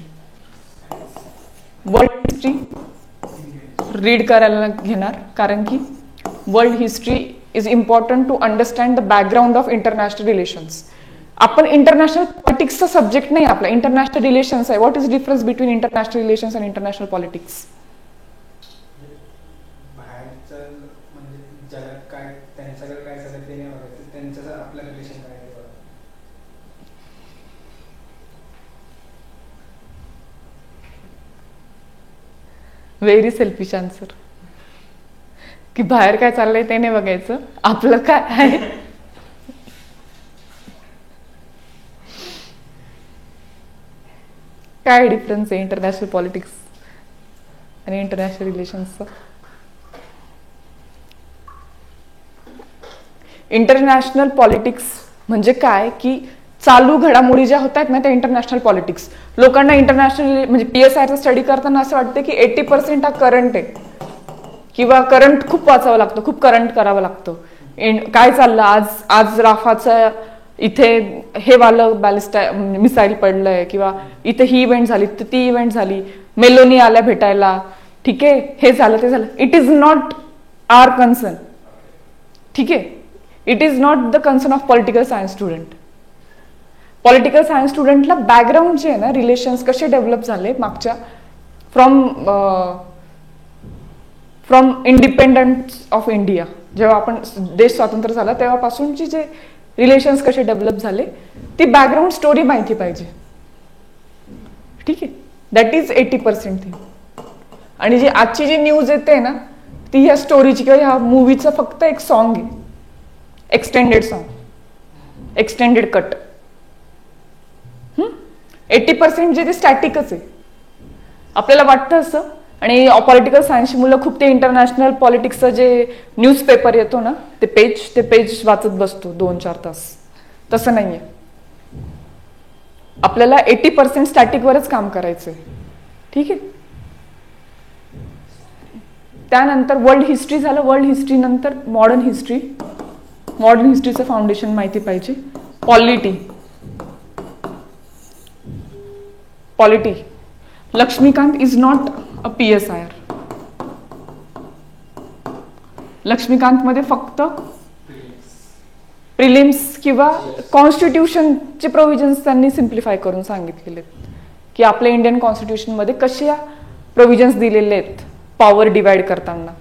रीड करायला घेणार, कारण की world history is important to understand the background of international relations. आपण इंटरनॅशनल पॉलिटिक्सचा सब्जेक्ट नाही आपला, इंटरनॅशनल रिलेशन्स आहे. What is difference between international relations आणि international politics? Very selfish answer, की बाहेर काय चाललंय ते नाही बघायचं, आपलं काय आहे. काय डिफरन्स आहे इंटरनॅशनल पॉलिटिक्स आणि इंटरनॅशनल रिलेशन्सचा? इंटरनॅशनल पॉलिटिक्स म्हणजे काय की चालू घडामोडी ज्या होत आहेत ना, त्या इंटरनॅशनल पॉलिटिक्स. लोकांना इंटरनॅशनल म्हणजे PSIचा स्टडी करताना असं वाटतं की 80% हा करंट आहे, किंवा करंट खूप वाचावं लागतं, खूप करंट करावं लागतं. काय चाललं आज राफाचं इथे हे वालं बॅलिस्टा मिसाईल पडलंय, किंवा इथे ही इव्हेंट झाली, तर ती इव्हेंट झाली, मेलोनी आल्या भेटायला, ठीक आहे, हे झालं ते झालं. It is not our concern, ठीक आहे? It is not the concern of political science student. Political science स्टुडंटला बॅकग्राऊंड जे आहे ना, रिलेशन्स कसे डेव्हलप झाले मागच्या फ्रॉम इंडिपेंडन्स ऑफ इंडिया, जेव्हा आपण देश स्वतंत्र झाला तेव्हापासूनची जे रिलेशन्स कसे डेव्हलप झाले, ती बॅकग्राऊंड स्टोरी माहिती पाहिजे, ठीक आहे? That is 80% thing. आणि जी आजची जी न्यूज येते ना, ती ह्या स्टोरीची किंवा ह्या मूवीचं फक्त एक सॉन्ग आहे, एक्सटेंडेड सॉन्ग, एक्सटेंडेड कट. 80% जे ते स्टॅटिकच आहे. आपल्याला वाटतं असं. आणि पॉलिटिकल सायन्सची मुलं खूप ते इंटरनॅशनल पॉलिटिक्सचं जे न्यूजपेपर येतो ना, ते पेज वाचत बसतो 2-4 तास. तसं नाहीये. आपल्याला 80% स्टॅटिकवरच काम करायचंय, ठीक आहे? त्यानंतर वर्ल्ड हिस्ट्री झालं. वर्ल्ड हिस्ट्री नंतर मॉडर्न हिस्ट्रीचं फाउंडेशन माहिती पाहिजे. Polity. Laxmikanth is not a PSIR. लक्ष्मीकांतमध्ये फक्त प्रिलिम्स किंवा कॉन्स्टिट्यूशनचे प्रोव्हिजन्स त्यांनी सिम्प्लिफाय करून सांगितलेले की आपल्या इंडियन कॉन्स्टिट्यूशनमध्ये कशा प्रोव्हिजन्स दिलेले आहेत पॉवर डिवाइड करताना.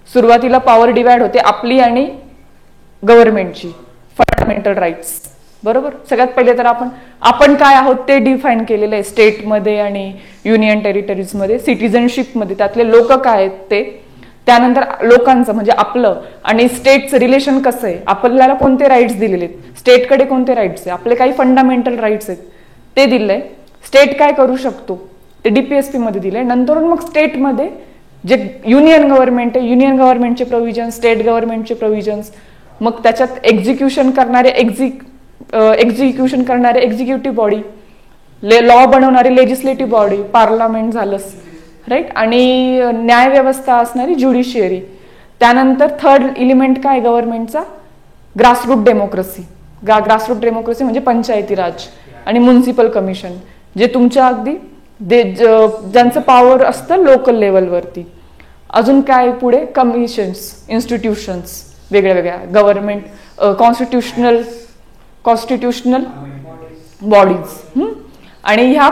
सुरुवातीला पॉवर डिवाइड होते आपली आणि गव्हर्नमेंटची, फंडामेंटल राईट्स. बरोबर. सगळ्यात पहिले तर आपण काय आहोत ते डिफाईन केलेलं आहे स्टेटमध्ये आणि युनियन टेरिटरीजमध्ये. सिटिझनशिपमध्ये त्यातले लोक काय आहेत ते. त्यानंतर लोकांचं म्हणजे आपलं आणि स्टेटचं रिलेशन कसं आहे, आपल्याला कोणते राईट्स दिलेले आहेत, स्टेटकडे कोणते राईट्स आहे, आपले काही फंडामेंटल राईट्स आहेत ते दिलंय. स्टेट काय करू शकतो ते DPSP मध्ये दिलंय. नंतर मग स्टेटमध्ये जे युनियन गव्हर्नमेंट आहे, युनियन गव्हर्नमेंटचे प्रोव्हिजन्स, स्टेट गव्हर्नमेंटचे प्रोव्हिजन्स, मग त्याच्यात एक्झिक्युशन करणारे एक्झिक्युटिव्ह बॉडी, लॉ बनवणारी लेजिस्लेटिव्ह बॉडी, पार्लमेंट झालं राईट, आणि न्याय व्यवस्था असणारी ज्युडिशियरी. त्यानंतर थर्ड एलिमेंट काय गव्हर्नमेंटचा, ग्रासरूट डेमोक्रेसी. ग्रासरूट डेमोक्रेसी म्हणजे पंचायती राज आणि म्युनिसिपल कमिशन, जे तुमच्या अगदी ज्यांचं पॉवर असतं लोकल लेवलवरती. अजून काय पुढे कमिशन्स, इन्स्टिट्यूशन्स वेगळ्या वेगळ्या, गव्हर्नमेंट कॉन्स्टिट्युशनल बॉडीज. आणि ह्या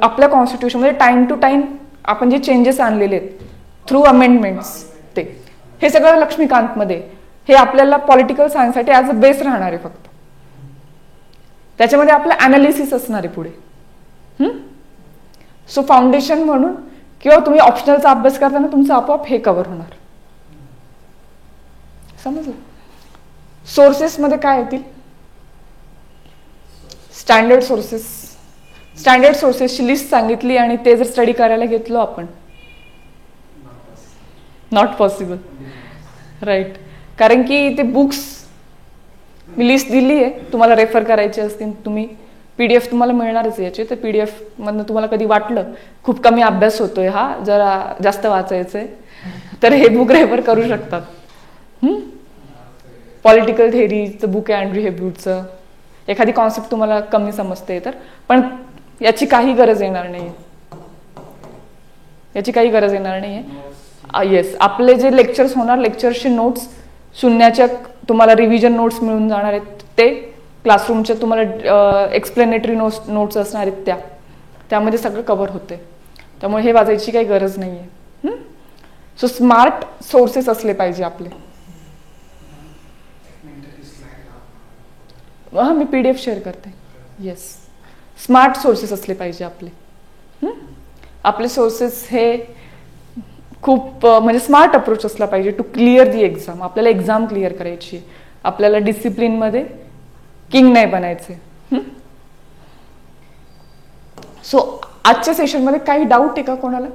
आपल्या कॉन्स्टिट्यूशनमध्ये टाइम टू टाइम आपण जे चेंजेस आणलेले आहेत थ्रू अमेंडमेंट्स, ते हे सगळं लक्ष्मीकांतमध्ये. हे आपल्याला पॉलिटिकल सायन्ससाठी ॲज अ बेस राहणार आहे फक्त. त्याच्यामध्ये आपलं अनालिसिस असणार आहे पुढे. सो फाउंडेशन म्हणून किंवा तुम्ही ऑप्शनलचा अभ्यास करताना तुमचं आपोआप हे कव्हर होणार. समजलं. सोर्सेसमध्ये काय येतील, स्टँडर्ड सोर्सेसची लिस्ट सांगितली आणि ते जर स्टडी करायला घेतलो आपण, नॉट पॉसिबल राईट. कारण की ते बुक्स मी लिस्ट दिली आहे, तुम्हाला रेफर करायचे असतील तुम्ही, PDF तुम्हाला मिळणारच याचे. तर PDF मधनं तुम्हाला कधी वाटलं खूप कमी अभ्यास होतोय, हा जरा जास्त वाचायचंय, तर हे बुक रेफर करू शकतात. पॉलिटिकल थेअरीचं बुक आहे अँड्र्यू हेब्रूचं. एखादी कॉन्सेप्ट तुम्हाला कमी समजते तर, पण याची काही गरज येणार नाही, याची काही गरज येणार नाहीये. येस, आपले जे लेक्चर्स होणार, लेक्चर्सचे नोट्स शून्याच्या तुम्हाला रिव्हिजन नोट्स मिळून जाणार आहेत, ते क्लासरूमच्या तुम्हाला एक्सप्लेनेटरी नोट्स असणार आहेत त्यामध्ये सगळं कव्हर होते. त्यामुळे हे वाचायची काही गरज नाहीये. सो स्मार्ट सोर्सेस असले पाहिजे आपले. हां, मी PDF शेअर करते. येस, स्मार्ट सोर्सेस असले पाहिजे आपले. आपले सोर्सेस हे खूप म्हणजे स्मार्ट अप्रोच असला पाहिजे टू क्लिअर दी एक्झाम. आपल्याला एक्झाम क्लिअर करायची, आपल्याला डिसिप्लिनमध्ये किंग नाही बनायचे. सो आजच्या सेशनमध्ये काही डाऊट आहे का कोणाला?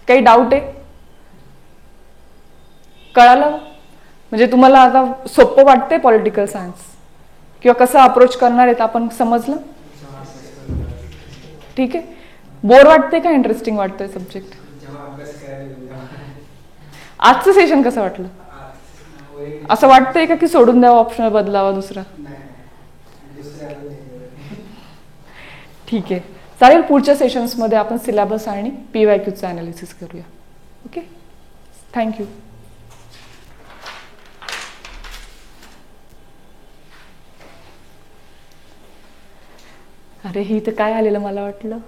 काही डाऊट आहे? कळालं? म्हणजे तुम्हाला आता सोपं वाटतंय पॉलिटिकल सायन्स किंवा कसं अप्रोच करणार आहेत आपण समजलं? ठीक आहे. बोर वाटतंय का इंटरेस्टिंग वाटतंय सब्जेक्ट? आजचं सेशन कसं वाटलं? असं वाटतंय का की सोडून द्यावं, ऑप्शनल बदलावा दुसरा? ठीक आहे, चालेल. पुढच्या सेशन्समध्ये आपण सिलेबस आणि PYQचं अनालिसिस करूया. Okay, thank you. अरे ही तर काय आलेलं मला वाटलं.